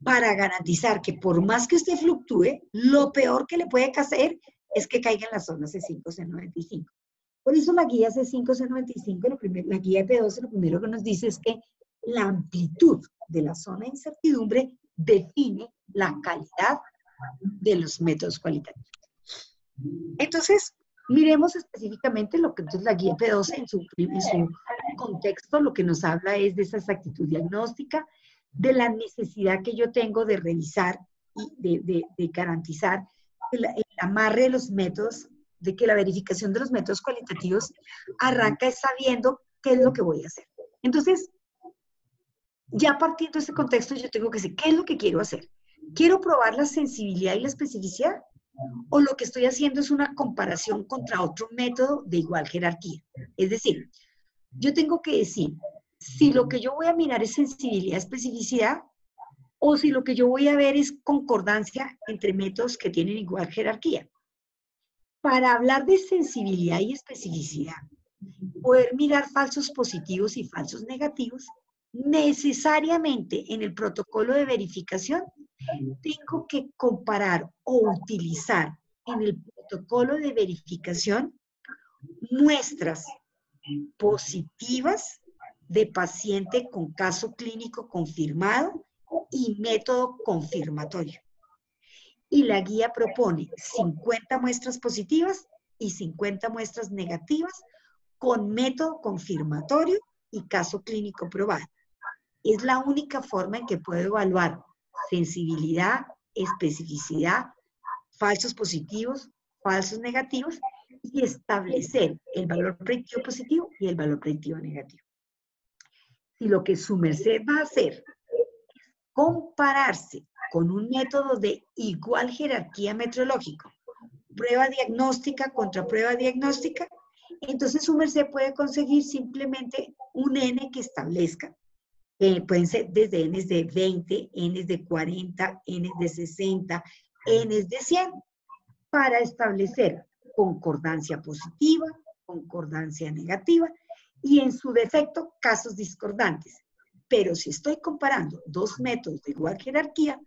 Speaker 2: para garantizar que por más que usted fluctúe, lo peor que le puede hacer es que caiga en la zona C5, C95. Por eso la guía C5, C95, la guía P12, lo primero que nos dice es que la amplitud de la zona de incertidumbre define la calidad de los métodos cualitativos. Entonces, miremos específicamente lo que entonces la guía P12 en su contexto lo que nos habla es de esa exactitud diagnóstica, de la necesidad que yo tengo de revisar y de garantizar el amarre de los métodos, de que la verificación de los métodos cualitativos arranca sabiendo qué es lo que voy a hacer. Entonces, ya partiendo de ese contexto, yo tengo que decir, ¿qué es lo que quiero hacer? ¿Quiero probar la sensibilidad y la especificidad? ¿O lo que estoy haciendo es una comparación contra otro método de igual jerarquía? Es decir, yo tengo que decir si lo que yo voy a mirar es sensibilidad, especificidad, o si lo que yo voy a ver es concordancia entre métodos que tienen igual jerarquía. Para hablar de sensibilidad y especificidad, poder mirar falsos positivos y falsos negativos, necesariamente en el protocolo de verificación tengo que comparar o utilizar en el protocolo de verificación muestras positivas de paciente con caso clínico confirmado y método confirmatorio. Y la guía propone 50 muestras positivas y 50 muestras negativas con método confirmatorio y caso clínico probado. Es la única forma en que puedo evaluar sensibilidad, especificidad, falsos positivos, falsos negativos y establecer el valor predictivo positivo y el valor predictivo negativo. Si lo que su merced va a hacer es compararse con un método de igual jerarquía metrológica, prueba diagnóstica contra prueba diagnóstica, entonces su merced puede conseguir simplemente un N que establezca. Pueden ser desde N de 20, N de 40, N de 60, N de 100, para establecer concordancia positiva, concordancia negativa y en su defecto casos discordantes. Pero si estoy comparando dos métodos de igual jerarquía,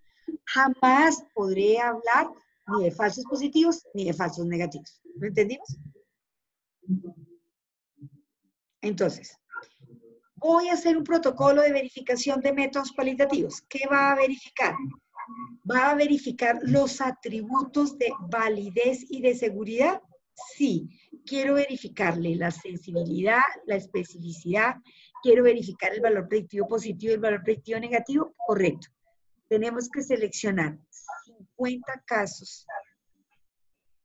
Speaker 2: jamás podré hablar ni de falsos positivos, ni de falsos negativos. ¿Lo entendimos? Entonces, voy a hacer un protocolo de verificación de métodos cualitativos. ¿Qué va a verificar? ¿Va a verificar los atributos de validez y de seguridad? Sí. Quiero verificarle la sensibilidad, la especificidad. Quiero verificar el valor predictivo positivo y el valor predictivo negativo. Correcto. Tenemos que seleccionar 50 casos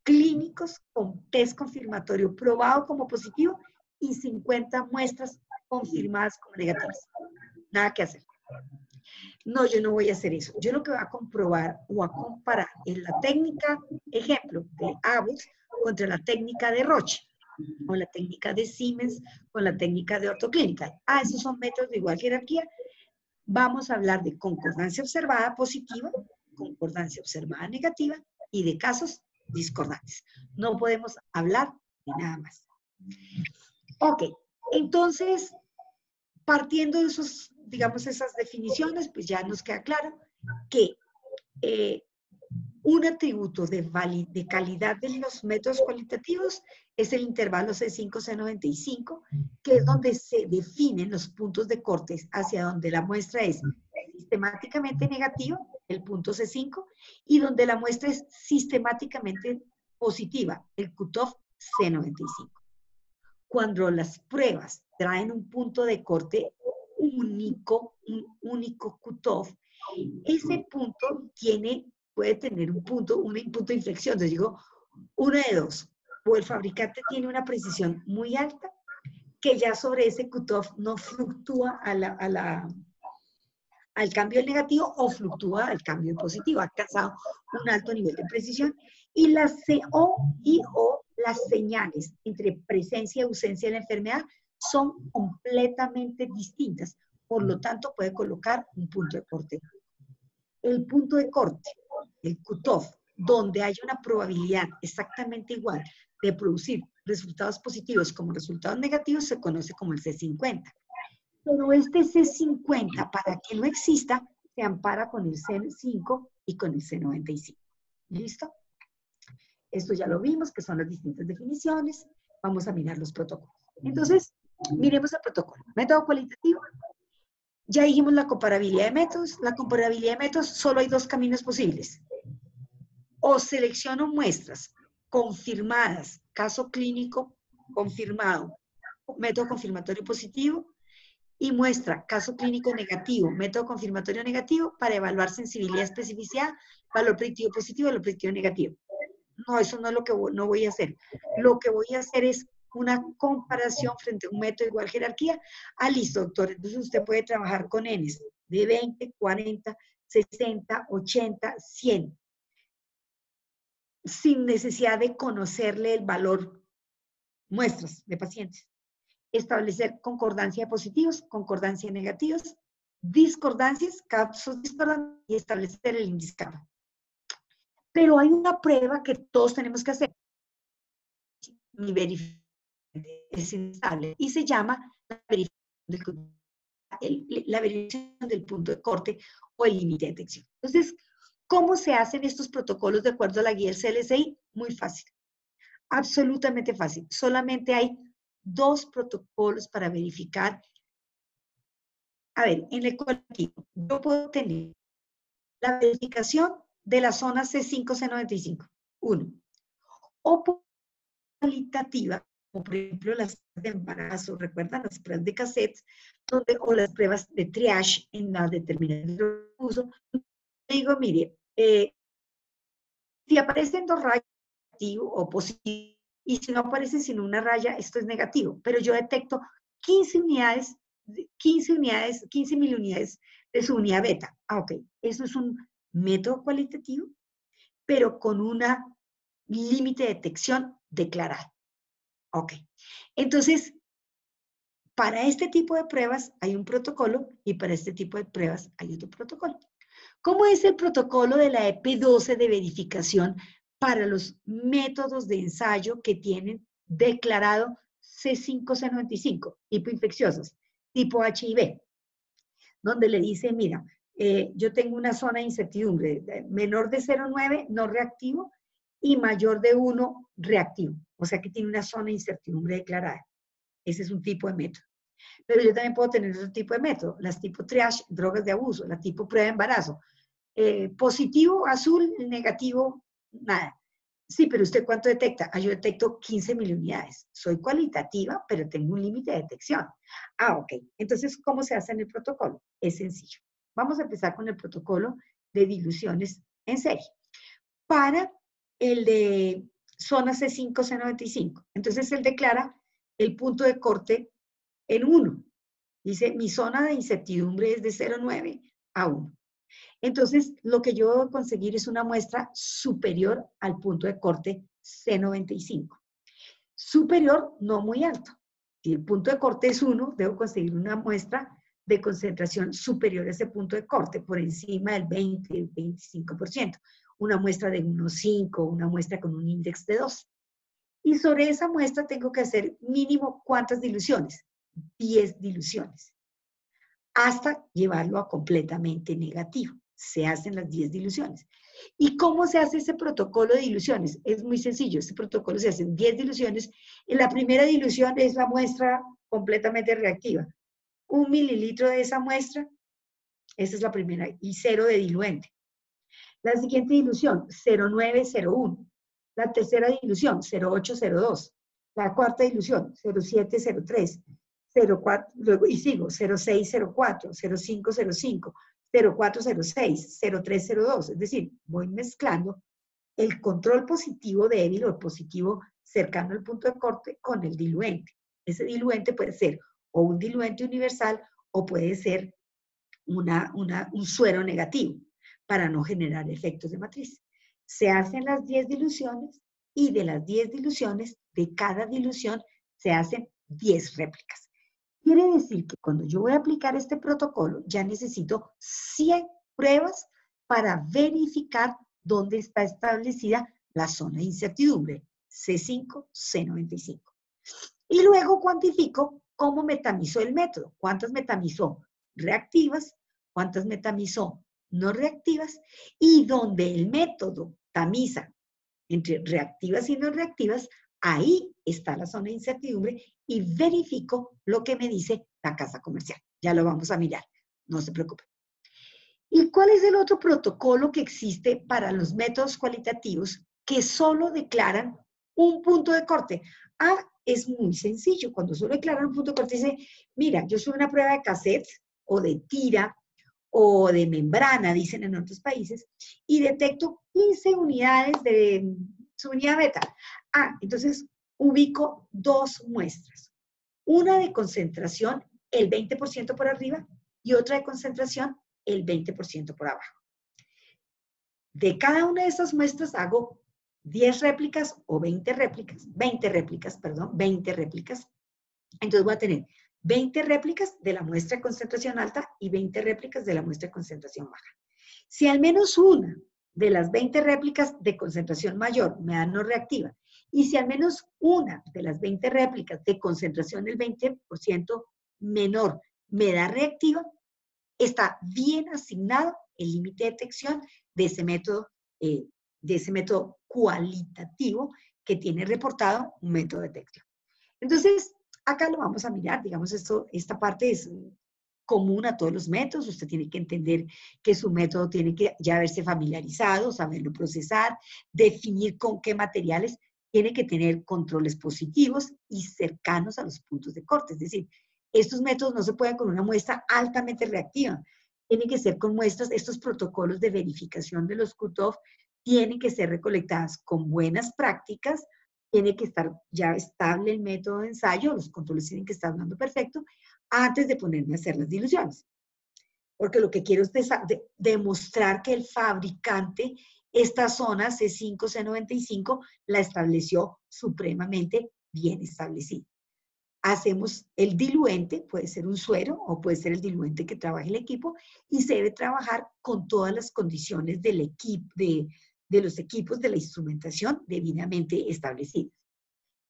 Speaker 2: clínicos con test confirmatorio probado como positivo y 50 muestras confirmadas como negativas. Nada que hacer. No, yo no voy a hacer eso. Yo lo que voy a comprobar o a comparar es la técnica, ejemplo, de Abbott contra la técnica de Roche, o la técnica de Siemens con la técnica de ortoclínica. Ah, esos son métodos de igual jerarquía. Vamos a hablar de concordancia observada positiva, concordancia observada negativa y de casos discordantes. No podemos hablar de nada más. Ok, entonces, partiendo de esos, digamos, esas definiciones, pues ya nos queda claro que un atributo de calidad de los métodos cualitativos es el intervalo C5-C95, que es donde se definen los puntos de corte hacia donde la muestra es sistemáticamente negativa, el punto C5, y donde la muestra es sistemáticamente positiva, el cutoff C95. Cuando las pruebas traen un punto de corte único, un único cutoff, ese punto puede tener un punto de inflexión. Entonces digo, una de dos. O el fabricante tiene una precisión muy alta, que ya sobre ese cutoff no fluctúa al cambio negativo o fluctúa al cambio positivo. Ha alcanzado un alto nivel de precisión. Y las las señales entre presencia y ausencia de la enfermedad son completamente distintas. Por lo tanto, puede colocar un punto de corte. El punto de corte, el cutoff, donde hay una probabilidad exactamente igual de producir resultados positivos como resultados negativos, se conoce como el C50. Pero este C50, para que no exista, se ampara con el C5 y con el C95. ¿Listo? Esto ya lo vimos, que son las distintas definiciones. Vamos a mirar los protocolos. Entonces, miremos el protocolo. Método cualitativo. Ya dijimos la comparabilidad de métodos. La comparabilidad de métodos, solo hay dos caminos posibles. O selecciono muestras confirmadas, caso clínico confirmado, método confirmatorio positivo, y muestra caso clínico negativo, método confirmatorio negativo, para evaluar sensibilidad, especificidad, valor predictivo positivo, valor predictivo negativo. No, eso no es lo que no voy a hacer. Lo que voy a hacer es una comparación frente a un método de igual jerarquía. Ah, listo, doctor. Entonces usted puede trabajar con Ns de 20, 40, 60, 80, 100. Sin necesidad de conocerle el valor muestras de pacientes. Establecer concordancia de positivos, concordancia de negativos, discordancias, casos discordantes, y establecer el índice kappa. Pero hay una prueba que todos tenemos que hacer. Mi verificación es inestable y se llama la verificación del punto de corte o el límite de detección. Entonces, ¿cómo se hacen estos protocolos de acuerdo a la guía del CLSI? Muy fácil. Absolutamente fácil. Solamente hay dos protocolos para verificar. A ver, en el colectivo, yo puedo tener la verificación de la zona C5-C95, 1. O cualitativa, como por ejemplo las pruebas de embarazo, ¿recuerdan? Las pruebas de cassettes, o las pruebas de triage en la determinación de uso. Digo, mire, si aparecen dos rayas, negativo o positivo, y si no aparece sino una raya, esto es negativo, pero yo detecto 15 mil unidades de su unidad beta. Ah, ok, eso es un método cualitativo, pero con una límite de detección declarado. Ok, entonces, para este tipo de pruebas hay un protocolo y para este tipo de pruebas hay otro protocolo. ¿Cómo es el protocolo de la EP12 de verificación para los métodos de ensayo que tienen declarado C5-C95, tipo infecciosos, tipo HIV? Donde le dice, mira, yo tengo una zona de incertidumbre, menor de 0,9, no reactivo, y mayor de 1 reactivo. O sea que tiene una zona de incertidumbre declarada. Ese es un tipo de método. Pero yo también puedo tener otro tipo de método, las tipo triage, drogas de abuso, la tipo prueba de embarazo. Positivo, azul, negativo, nada. Sí, pero ¿usted cuánto detecta? Yo detecto 15.000 unidades. Soy cualitativa, pero tengo un límite de detección. Ok. Entonces, ¿cómo se hace en el protocolo? Es sencillo. Vamos a empezar con el protocolo de diluciones en serie. Para el de zona C5, C95. Entonces, él declara el punto de corte en 1. Dice, mi zona de incertidumbre es de 0,9 a 1. Entonces, lo que yo debo conseguir es una muestra superior al punto de corte C95. Superior, no muy alto. Si el punto de corte es 1, debo conseguir una muestra de concentración superior a ese punto de corte, por encima del 20, 25%. Una muestra de 1,5, una muestra con un índice de 2. Y sobre esa muestra tengo que hacer mínimo, ¿cuántas diluciones? 10 diluciones. Hasta llevarlo a completamente negativo. Se hacen las 10 diluciones. ¿Y cómo se hace ese protocolo de diluciones? Es muy sencillo. Este protocolo se hacen 10 diluciones. En la primera dilución es la muestra completamente reactiva. 1 mililitro de esa muestra, esa es la primera, y 0 de diluente. La siguiente dilución, 0,901. La tercera dilución, 0,802. La cuarta dilución, 0,703. 0,4, luego, y sigo, 0,604, 0,505, 0,406, 0,302. Es decir, voy mezclando el control positivo débil o el positivo cercano al punto de corte con el diluente. Ese diluente puede ser o un diluente universal o puede ser un suero negativo para no generar efectos de matriz. Se hacen las 10 diluciones y de las 10 diluciones, de cada dilución, se hacen 10 réplicas. Quiere decir que cuando yo voy a aplicar este protocolo, ya necesito 100 pruebas para verificar dónde está establecida la zona de incertidumbre, C5, C95. Y luego cuantifico cómo metamizó el método, cuántas metamizó reactivas, cuántas metamizó no reactivas, y donde el método tamiza entre reactivas y no reactivas, ahí está la zona de incertidumbre y verifico lo que me dice la casa comercial. Ya lo vamos a mirar, no se preocupen. ¿Y cuál es el otro protocolo que existe para los métodos cualitativos que solo declaran un punto de corte? Es muy sencillo. Cuando solo declaran un punto de corte, dice, mira, yo soy una prueba de cassette o de tira o de membrana, dicen en otros países, y detecto 15 unidades de su unidad beta. Entonces ubico 2 muestras. Una de concentración, el 20% por arriba, y otra de concentración, el 20% por abajo. De cada una de esas muestras hago 10 réplicas o 20 réplicas. Entonces voy a tener 20 réplicas de la muestra de concentración alta y 20 réplicas de la muestra de concentración baja. Si al menos una de las 20 réplicas de concentración mayor me da no reactiva, y si al menos una de las 20 réplicas de concentración del 20% menor me da reactiva, está bien asignado el límite de detección de ese método cualitativo que tiene reportado un método de detección. Entonces, acá lo vamos a mirar, digamos, esta parte es común a todos los métodos. Usted tiene que entender que su método tiene que ya haberse familiarizado, saberlo procesar, definir con qué materiales, tiene que tener controles positivos y cercanos a los puntos de corte. Es decir, estos métodos no se pueden con una muestra altamente reactiva. Tienen que ser con muestras, estos protocolos de verificación de los cutoff tienen que ser recolectadas con buenas prácticas, tiene que estar ya estable el método de ensayo, los controles tienen que estar dando perfecto, antes de ponerme a hacer las diluciones. Porque lo que quiero es demostrar que el fabricante, esta zona C5, C95, la estableció supremamente bien establecida. Hacemos el diluente, puede ser un suero o puede ser el diluente que trabaje el equipo, y se debe trabajar con todas las condiciones del equipo, de los equipos de la instrumentación debidamente establecidas.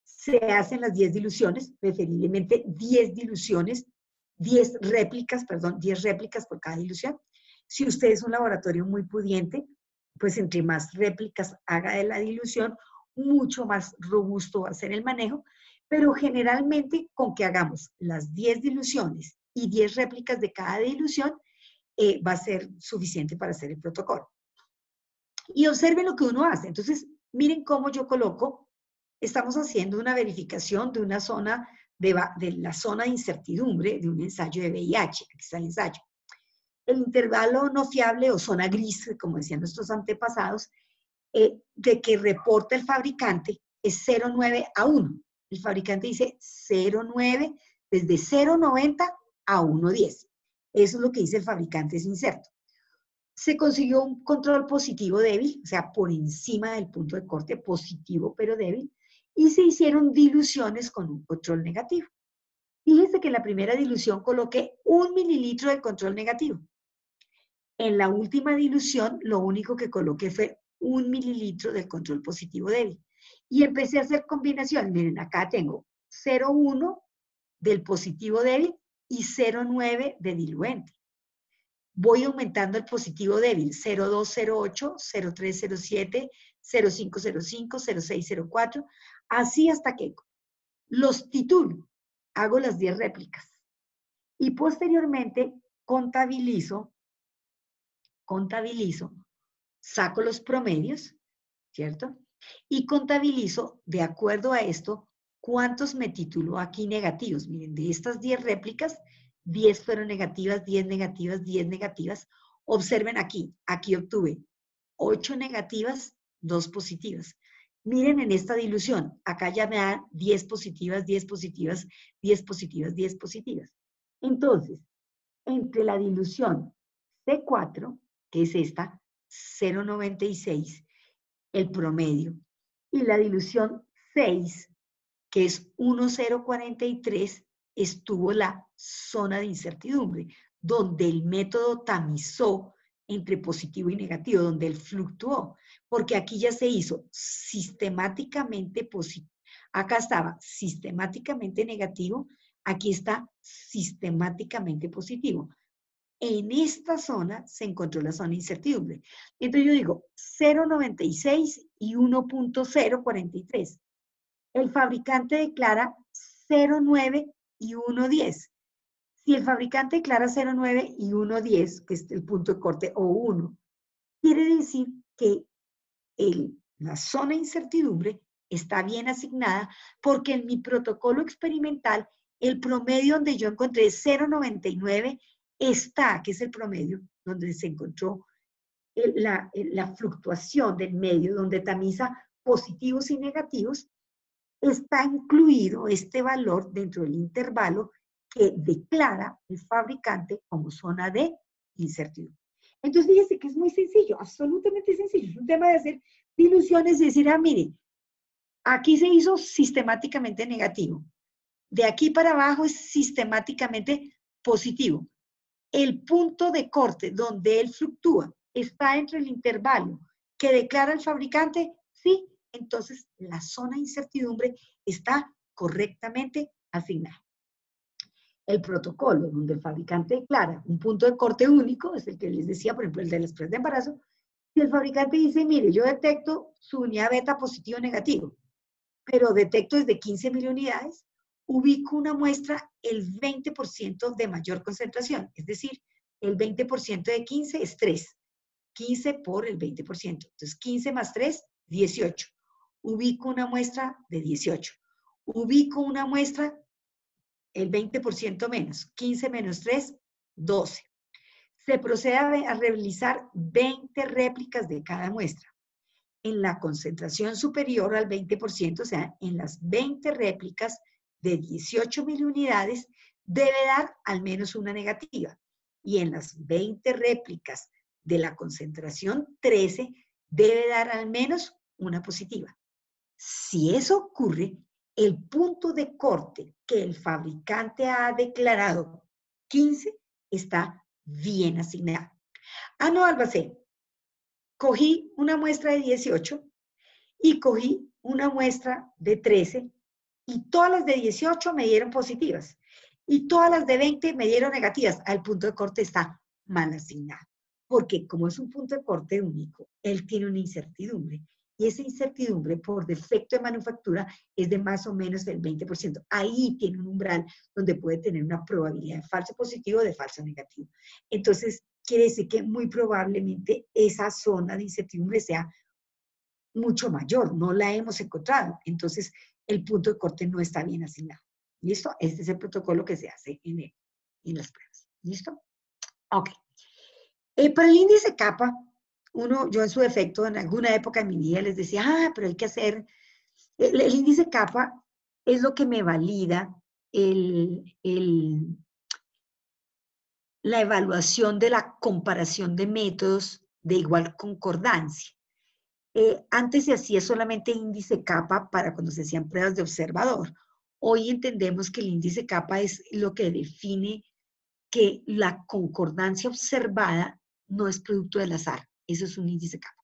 Speaker 2: Se hacen las 10 diluciones, preferiblemente 10 diluciones, 10 réplicas por cada dilución. Si usted es un laboratorio muy pudiente, pues entre más réplicas haga de la dilución, mucho más robusto va a ser el manejo, pero generalmente con que hagamos las 10 diluciones y 10 réplicas de cada dilución, va a ser suficiente para hacer el protocolo. Y observen lo que uno hace. Entonces, miren cómo yo coloco, estamos haciendo una verificación de una zona, de la zona de incertidumbre de un ensayo de VIH. Aquí está el ensayo. El intervalo no fiable o zona gris, como decían nuestros antepasados, de que reporta el fabricante es 0,9 a 1. El fabricante dice 0,9 desde 0,90 a 1,10. Eso es lo que dice el fabricante, es inserto. Se consiguió un control positivo débil, o sea, por encima del punto de corte positivo pero débil, y se hicieron diluciones con un control negativo. Fíjense que en la primera dilución coloqué 1 mililitro de control negativo. En la última dilución, lo único que coloqué fue 1 mililitro del control positivo débil. Y empecé a hacer combinaciones. Miren, acá tengo 0,1 del positivo débil y 0,9 de diluente. Voy aumentando el positivo débil, 0,208, 0,307, 0,505, 0,604, así hasta que los titulo, hago las 10 réplicas. Y posteriormente contabilizo, saco los promedios, ¿cierto? Y contabilizo, de acuerdo a esto, cuántos me tituló aquí negativos. Miren, de estas 10 réplicas, 10 fueron negativas, 10 negativas, 10 negativas. Observen aquí, aquí obtuve 8 negativas, 2 positivas. Miren en esta dilución, acá ya me da 10 positivas, 10 positivas, 10 positivas, 10 positivas. Entonces, entre la dilución C4, que es esta, 0,96, el promedio, y la dilución 6, que es 1,043, estuvo la zona de incertidumbre, donde el método tamizó entre positivo y negativo, donde él fluctuó, porque aquí ya se hizo sistemáticamente positivo. Acá estaba sistemáticamente negativo, aquí está sistemáticamente positivo. En esta zona se encontró la zona de incertidumbre. Entonces yo digo 0,96 y 1,043. El fabricante declara 0,9 y 1,10. Si el fabricante declara 0,9 y 1,10, que es el punto de corte, o 1, quiere decir que la zona de incertidumbre está bien asignada porque en mi protocolo experimental, el promedio donde yo encontré 0,99 está, que es el promedio donde se encontró la fluctuación del medio, donde tamiza positivos y negativos, está incluido este valor dentro del intervalo que declara el fabricante como zona de incertidumbre. Entonces, fíjense que es muy sencillo, absolutamente sencillo. Es un tema de hacer diluciones y decir, mire, aquí se hizo sistemáticamente negativo. De aquí para abajo es sistemáticamente positivo. El punto de corte donde él fluctúa está entre el intervalo que declara el fabricante, sí, entonces la zona de incertidumbre está correctamente asignada. El protocolo donde el fabricante declara un punto de corte único, es el que les decía, por ejemplo, el del estrés de embarazo, si el fabricante dice, mire, yo detecto su unidad beta positivo o negativo, pero detecto desde 15 mil unidades, ubico una muestra el 20% de mayor concentración, es decir, el 20% de 15 es 3, 15 por el 20%, entonces 15 más 3, 18. Ubico una muestra de 18. Ubico una muestra el 20% menos, 15 menos 3, 12. Se procede a realizar 20 réplicas de cada muestra. En la concentración superior al 20%, o sea, en las 20 réplicas de 18.000 unidades, debe dar al menos una negativa. Y en las 20 réplicas de la concentración 13, debe dar al menos una positiva. Si eso ocurre, el punto de corte que el fabricante ha declarado 15 está bien asignado. No, Albacete, cogí una muestra de 18 y cogí una muestra de 13 y todas las de 18 me dieron positivas y todas las de 20 me dieron negativas. El punto de corte está mal asignado. porque como es un punto de corte único, él tiene una incertidumbre. Y esa incertidumbre por defecto de manufactura es de más o menos el 20%. Ahí tiene un umbral donde puede tener una probabilidad de falso positivo o de falso negativo. Entonces, quiere decir que muy probablemente esa zona de incertidumbre sea mucho mayor, no la hemos encontrado. Entonces, el punto de corte no está bien asignado. ¿Listo? Este es el protocolo que se hace en las pruebas. ¿Listo? Ok. Para el índice kappa, yo en su defecto, en alguna época de mi vida les decía, pero hay que hacer, el índice kappa es lo que me valida la evaluación de la comparación de métodos de igual concordancia. Antes se hacía solamente índice kappa para cuando se hacían pruebas de observador. Hoy entendemos que el índice kappa es lo que define que la concordancia observada no es producto del azar. Eso es un índice kappa.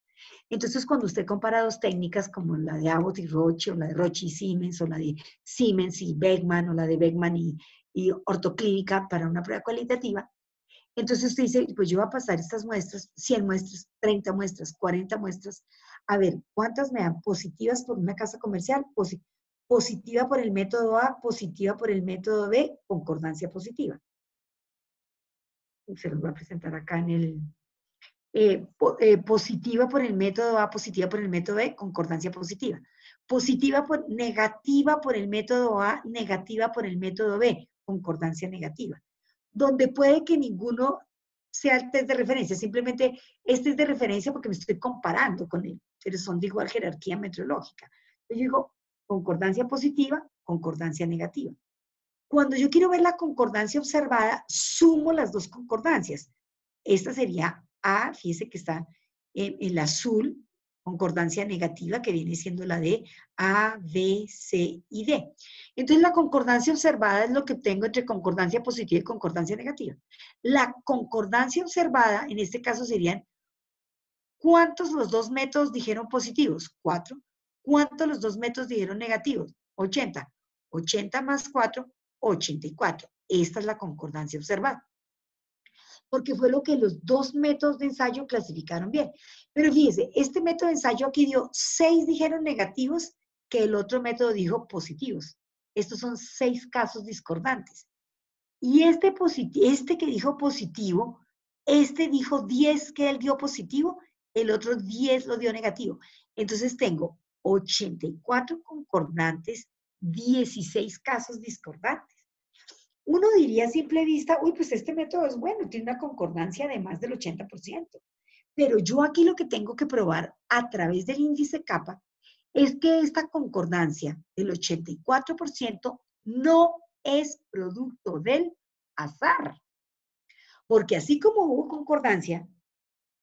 Speaker 2: Entonces, cuando usted compara dos técnicas como la de Abbott y Roche, o la de Roche y Siemens, o la de Siemens y Beckman, o la de Beckman y ortoclínica para una prueba cualitativa, entonces usted dice, pues yo voy a pasar estas muestras, 100 muestras, 30 muestras, 40 muestras, a ver, ¿cuántas me dan positivas por una casa comercial? Positiva por el método A, positiva por el método B, concordancia positiva. Se los voy a presentar acá en el... positiva por el método A, positiva por el método B, concordancia positiva. Negativa por el método A, negativa por el método B, concordancia negativa. Donde puede que ninguno sea el test de referencia, simplemente este es de referencia porque me estoy comparando con él, pero son de igual jerarquía metrológica. Yo digo concordancia positiva, concordancia negativa. Cuando yo quiero ver la concordancia observada, sumo las dos concordancias. Esta sería A, fíjese que está en el azul, concordancia negativa, que viene siendo la de A, B, C y D. Entonces, la concordancia observada es lo que obtengo entre concordancia positiva y concordancia negativa. La concordancia observada, en este caso, serían ¿cuántos los dos métodos dijeron positivos? 4. ¿Cuántos los dos métodos dijeron negativos? 80. 80 más 4, 84. Esta es la concordancia observada. Porque fue lo que los dos métodos de ensayo clasificaron bien. Pero fíjese, este método de ensayo aquí dio 6 dijeron negativos, que el otro método dijo positivos. Estos son 6 casos discordantes. Y este que dijo positivo, este dijo 10 que él dio positivo, el otro 10 lo dio negativo. Entonces tengo 84 concordantes, 16 casos discordantes. Uno diría a simple vista, uy, pues este método es bueno, tiene una concordancia de más del 80%. Pero yo aquí lo que tengo que probar a través del índice kappa es que esta concordancia del 84% no es producto del azar. Porque así como hubo concordancia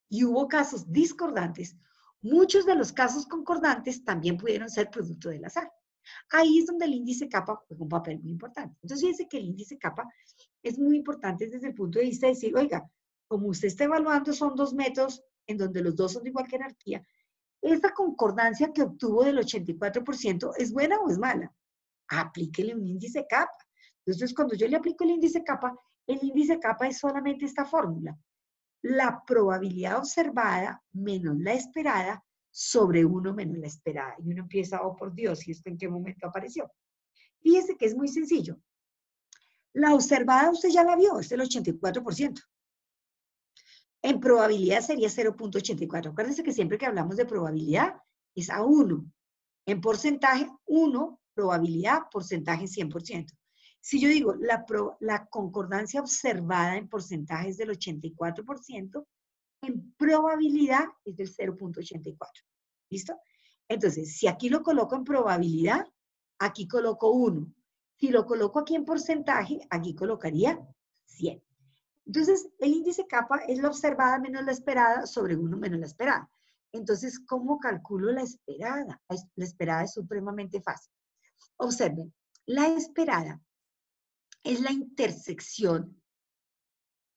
Speaker 2: y hubo casos discordantes, muchos de los casos concordantes también pudieron ser producto del azar. Ahí es donde el índice kappa juega un papel muy importante. Entonces, fíjense que el índice kappa es muy importante desde el punto de vista de decir, oiga, como usted está evaluando, son dos métodos en donde los dos son de igual jerarquía, ¿esta concordancia que obtuvo del 84% es buena o es mala? Aplíquele un índice kappa. Entonces, cuando yo le aplico el índice kappa es solamente esta fórmula. La probabilidad observada menos la esperada sobre 1 menos la esperada. Y uno empieza, oh por Dios, ¿y esto en qué momento apareció? Fíjese que es muy sencillo. La observada usted ya la vio, es el 84%. En probabilidad sería 0.84. Acuérdense que siempre que hablamos de probabilidad es a 1. En porcentaje, 1, probabilidad, porcentaje 100%. Si yo digo la concordancia observada en porcentaje es del 84%, en probabilidad es del 0.84. ¿Listo? Entonces, si aquí lo coloco en probabilidad, aquí coloco 1. Si lo coloco aquí en porcentaje, aquí colocaría 100. Entonces, el índice kappa es la observada menos la esperada sobre 1 menos la esperada. Entonces, ¿cómo calculo la esperada? La esperada es supremamente fácil. Observen, la esperada es la intersección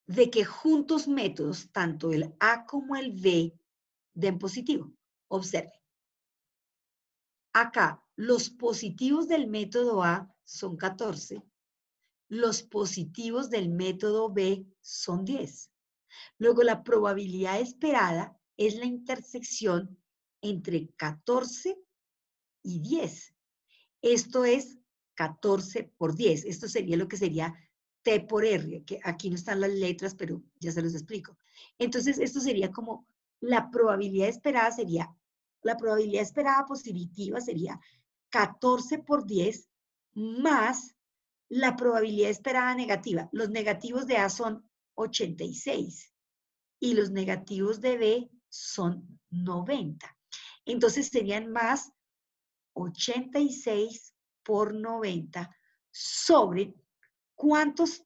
Speaker 2: de que juntos métodos, tanto el A como el B, den positivo. Observen. Acá, los positivos del método A son 14. Los positivos del método B son 10. Luego la probabilidad esperada es la intersección entre 14 y 10. Esto es 14 por 10. Esto sería lo que sería T por R, que aquí no están las letras, pero ya se los explico. Entonces, esto sería como la probabilidad esperada positiva sería 14 por 10 más la probabilidad esperada negativa. Los negativos de A son 86 y los negativos de B son 90. Entonces serían más 86 por 90 sobre ¿cuántos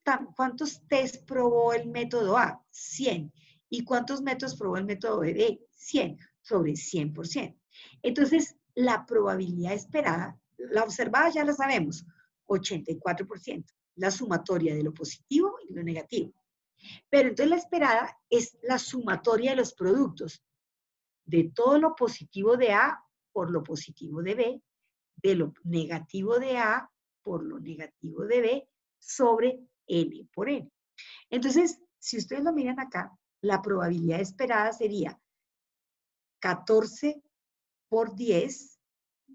Speaker 2: test probó el método A? 100. ¿Y cuántos métodos probó el método B? 100 sobre 100%. Entonces, la probabilidad esperada, la observada ya la sabemos, 84%. La sumatoria de lo positivo y lo negativo. Pero entonces la esperada es la sumatoria de los productos, de todo lo positivo de A por lo positivo de B, de lo negativo de A por lo negativo de B, sobre N por N. Entonces, si ustedes lo miran acá, la probabilidad esperada sería 14 por 10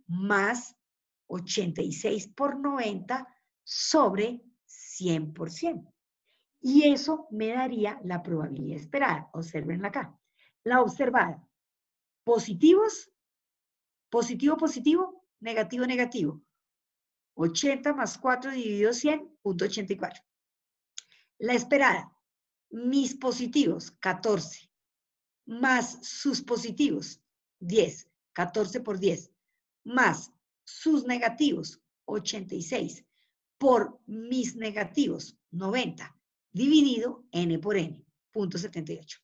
Speaker 2: más 86 por 90 sobre 100%. Y eso me daría la probabilidad esperada. Observenla acá. La observada. Positivos, positivo, positivo, negativo, negativo. 80 más 4 dividido 100, punto 84. La esperada. Mis positivos, 14. Más sus positivos, 10. 14 por 10. Más sus negativos, 86. Por mis negativos, 90. Dividido N por N, punto 78.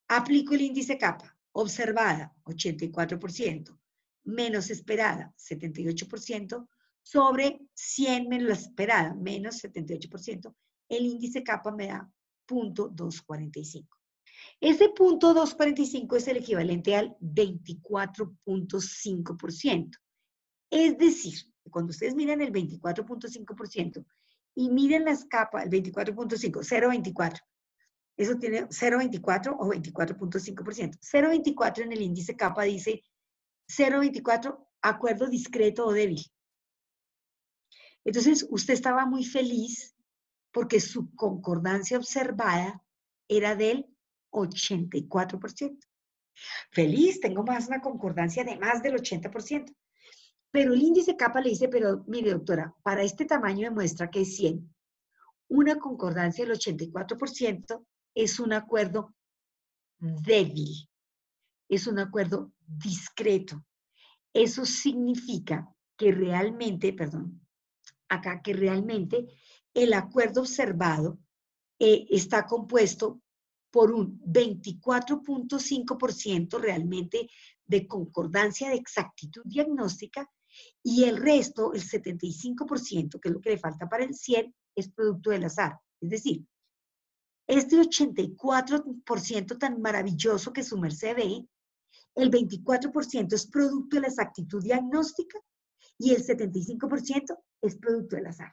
Speaker 2: Aplico el índice kappa. Observada, 84%. Menos esperada, 78%. Sobre 100 menos la esperada, menos 78%. El índice kappa me da 0.245. Ese 0.245 es el equivalente al 24.5%. Es decir, cuando ustedes miran el 24.5% y miren las capas, el 24.5, 0.24, eso tiene 0.24 o 24.5%. 0.24 en el índice kappa dice 0.24 acuerdo discreto o débil. Entonces, usted estaba muy feliz porque su concordancia observada era del 84%. Feliz, tengo más una concordancia de más del 80%. Pero el índice kappa le dice, pero mire doctora, para este tamaño de muestra que es 100, una concordancia del 84% es un acuerdo débil, es un acuerdo discreto. Eso significa que realmente, que realmente el acuerdo observado está compuesto por un 24.5% realmente de concordancia de exactitud diagnóstica y el resto, el 75%, que es lo que le falta para el 100, es producto del azar. Es decir, este 84% tan maravilloso que su merced ve, el 24% es producto de la exactitud diagnóstica y el 75% es producto del azar.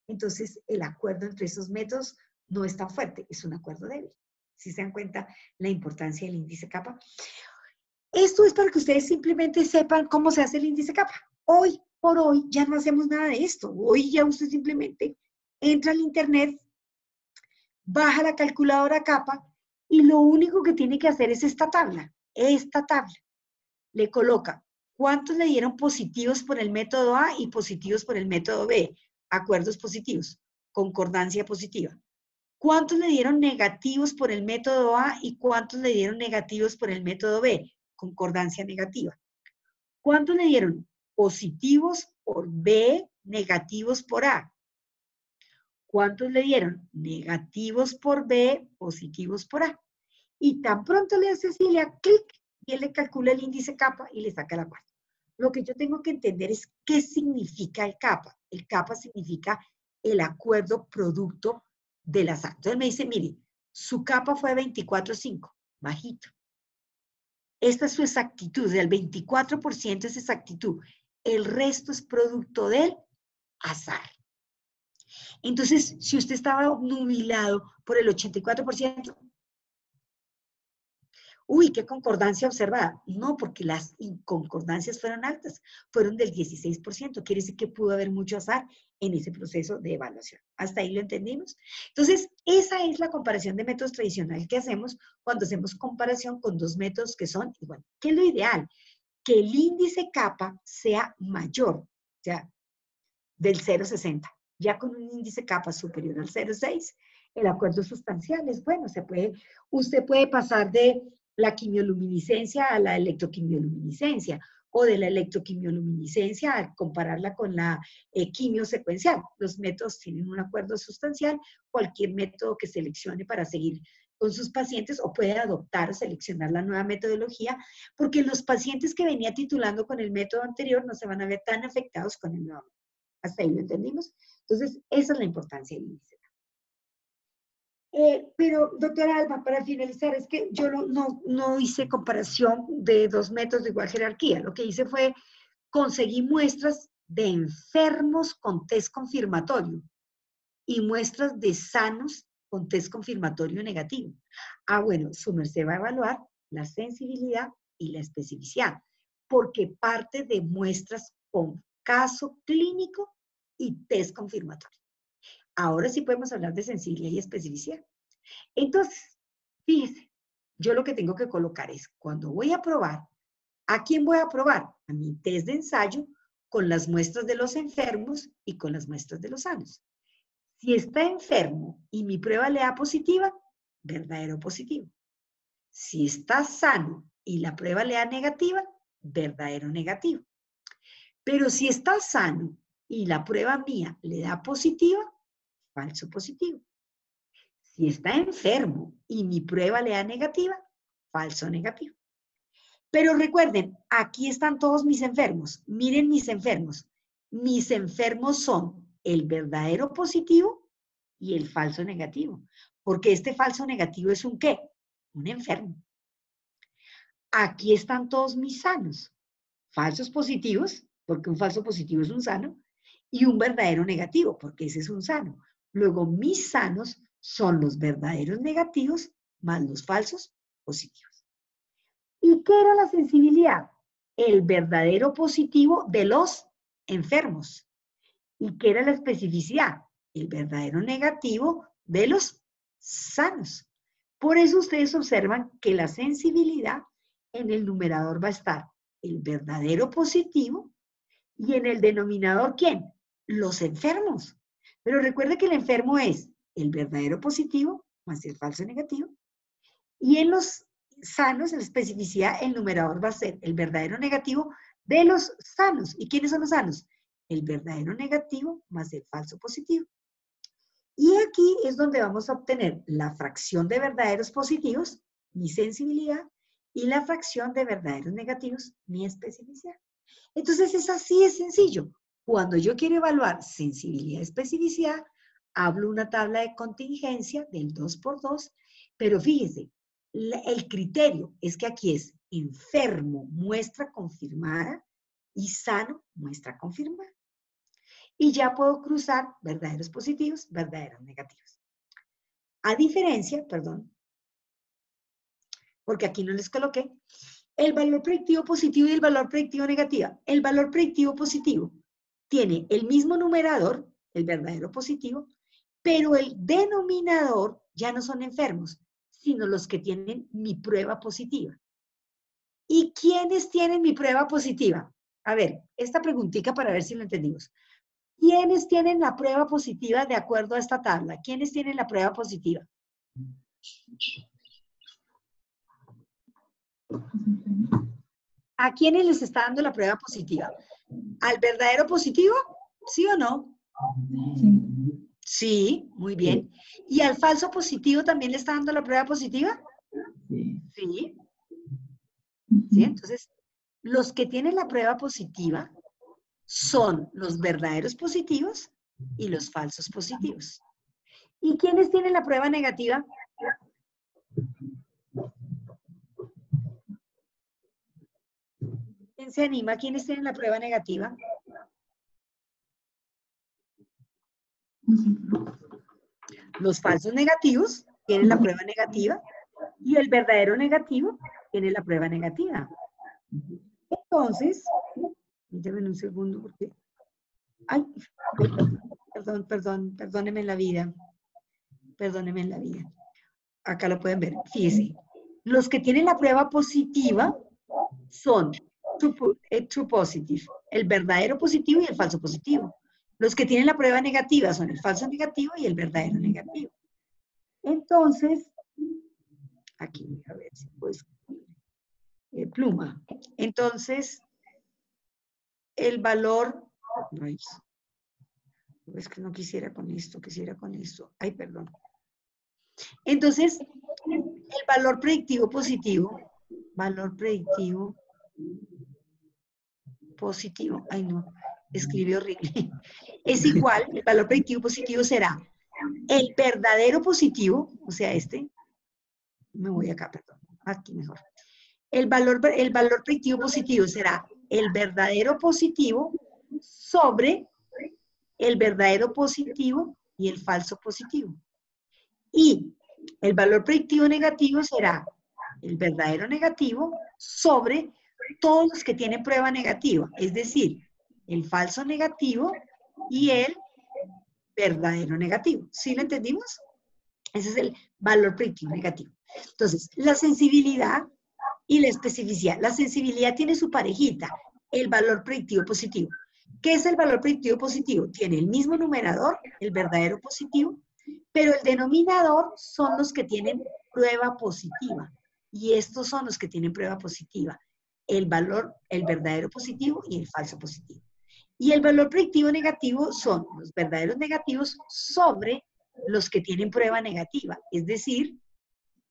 Speaker 2: Entonces, el acuerdo entre esos métodos no es tan fuerte, es un acuerdo débil. ¿Sí se dan cuenta la importancia del índice kappa? Esto es para que ustedes simplemente sepan cómo se hace el índice kappa. Hoy por hoy ya no hacemos nada de esto. Hoy ya usted simplemente entra al internet, baja la calculadora kappa y lo único que tiene que hacer es esta tabla. Le coloca cuántos le dieron positivos por el método A y positivos por el método B. Acuerdos positivos, concordancia positiva. ¿Cuántos le dieron negativos por el método A y cuántos le dieron negativos por el método B? Concordancia negativa. ¿Cuántos le dieron positivos por B, negativos por A? ¿Cuántos le dieron negativos por B, positivos por A? Y tan pronto le hace así, le da clic y él le calcula el índice kappa y le saca la cuarta. Lo que yo tengo que entender es qué significa el kappa. El kappa significa el acuerdo producto del azar. Entonces me dice, mire, su kappa fue 24.5, bajito. Esta es su exactitud, el 24% es exactitud. El resto es producto del azar. Entonces, si usted estaba nubilado por el 84%, Uy, qué concordancia observada. No, porque las inconcordancias fueron altas, fueron del 16%. Quiere decir que pudo haber mucho azar en ese proceso de evaluación. ¿Hasta ahí lo entendimos? Entonces, esa es la comparación de métodos tradicionales que hacemos cuando hacemos comparación con dos métodos que son iguales. ¿Qué es lo ideal? Que el índice kappa sea mayor, o sea, del 0,60. Ya con un índice kappa superior al 0,6, el acuerdo sustancial es bueno. Usted puede pasar de la quimioluminiscencia a la electroquimioluminiscencia, o de la electroquimioluminiscencia a compararla con la quimiosecuencial. Los métodos tienen un acuerdo sustancial, cualquier método que seleccione para seguir con sus pacientes, o puede adoptar o seleccionar la nueva metodología, porque los pacientes que venía titulando con el método anterior no se van a ver tan afectados con el nuevo método. ¿Hasta ahí lo entendimos? Entonces, esa es la importancia del índice. Pero, doctora Alba, para finalizar, es que yo no hice comparación de dos métodos de igual jerarquía. Lo que hice fue conseguir muestras de enfermos con test confirmatorio y muestras de sanos con test confirmatorio negativo. Bueno, su merced va a evaluar la sensibilidad y la especificidad, porque parte de muestras con caso clínico y test confirmatorio. Ahora sí podemos hablar de sensibilidad y especificidad. Entonces, fíjese, yo lo que tengo que colocar es, cuando voy a probar, ¿a quién voy a probar? A mi test de ensayo con las muestras de los enfermos y con las muestras de los sanos. Si está enfermo y mi prueba le da positiva, verdadero positivo. Si está sano y la prueba le da negativa, verdadero negativo. Pero si está sano y la prueba mía le da positiva, falso positivo. Si está enfermo y mi prueba le da negativa, falso negativo. Pero recuerden, aquí están todos mis enfermos. Miren mis enfermos. Mis enfermos son el verdadero positivo y el falso negativo. Porque este falso negativo es un ¿qué? Un enfermo. Aquí están todos mis sanos. Falsos positivos, porque un falso positivo es un sano, y un verdadero negativo, porque ese es un sano. Luego, mis sanos son los verdaderos negativos más los falsos positivos. ¿Y qué era la sensibilidad? El verdadero positivo de los enfermos. ¿Y qué era la especificidad? El verdadero negativo de los sanos. Por eso ustedes observan que la sensibilidad en el numerador va a estar el verdadero positivo y en el denominador, ¿quién? Los enfermos. Pero recuerde que el enfermo es el verdadero positivo más el falso negativo. Y en los sanos, en la especificidad, el numerador va a ser el verdadero negativo de los sanos. ¿Y quiénes son los sanos? El verdadero negativo más el falso positivo. Y aquí es donde vamos a obtener la fracción de verdaderos positivos, mi sensibilidad, y la fracción de verdaderos negativos, mi especificidad. Entonces es así de sencillo. Cuando yo quiero evaluar sensibilidad y especificidad, hablo una tabla de contingencia del 2×2, pero fíjese, el criterio es que aquí es enfermo, muestra confirmada, y sano, muestra confirmada. Y ya puedo cruzar verdaderos positivos, verdaderos negativos. A diferencia, perdón, porque aquí no les coloqué, el valor predictivo positivo y el valor predictivo negativo. El valor predictivo positivo tiene el mismo numerador, el verdadero positivo, pero el denominador ya no son enfermos, sino los que tienen mi prueba positiva. ¿Y quiénes tienen mi prueba positiva? A ver, esta preguntita para ver si lo entendimos. ¿Quiénes tienen la prueba positiva de acuerdo a esta tabla? ¿Quiénes tienen la prueba positiva? ¿A quiénes les está dando la prueba positiva? ¿Al verdadero positivo? ¿Sí o no?
Speaker 5: Sí.
Speaker 2: Sí, muy bien. ¿Y al falso positivo también le está dando la prueba positiva?
Speaker 6: Sí.
Speaker 2: Sí. ¿Sí? Entonces, los que tienen la prueba positiva son los verdaderos positivos y los falsos positivos. ¿Y quiénes tienen la prueba negativa? ¿Quién se anima? ¿Quiénes tienen la prueba negativa? Los falsos negativos tienen la prueba negativa y el verdadero negativo tiene la prueba negativa. Entonces, déjenme un segundo porque... Ay, perdónenme la vida. Perdónenme la vida. Acá lo pueden ver. Fíjense. Los que tienen la prueba positiva son true positive, el verdadero positivo y el falso positivo. Los que tienen la prueba negativa son el falso negativo y el verdadero negativo. Entonces, aquí, a ver si puedo escribir. Pluma. Entonces, el valor... Ay, es que no quisiera con esto, quisiera con esto. Ay, perdón. Entonces, el valor predictivo positivo, ay no, escribí horrible, es igual, el valor predictivo positivo será el verdadero positivo, o sea, me voy acá, perdón, aquí mejor. El valor predictivo positivo será el verdadero positivo sobre el verdadero positivo y el falso positivo. Y el valor predictivo negativo será el verdadero negativo sobre todos los que tienen prueba negativa, es decir, el falso negativo y el verdadero negativo. ¿Sí lo entendimos? Ese es el valor predictivo negativo. Entonces, la sensibilidad y la especificidad. La sensibilidad tiene su parejita, el valor predictivo positivo. ¿Qué es el valor predictivo positivo? Tiene el mismo numerador, el verdadero positivo, pero el denominador son los que tienen prueba positiva. Y estos son los que tienen prueba positiva. El verdadero positivo y el falso positivo. Y el valor predictivo negativo son los verdaderos negativos sobre los que tienen prueba negativa. Es decir,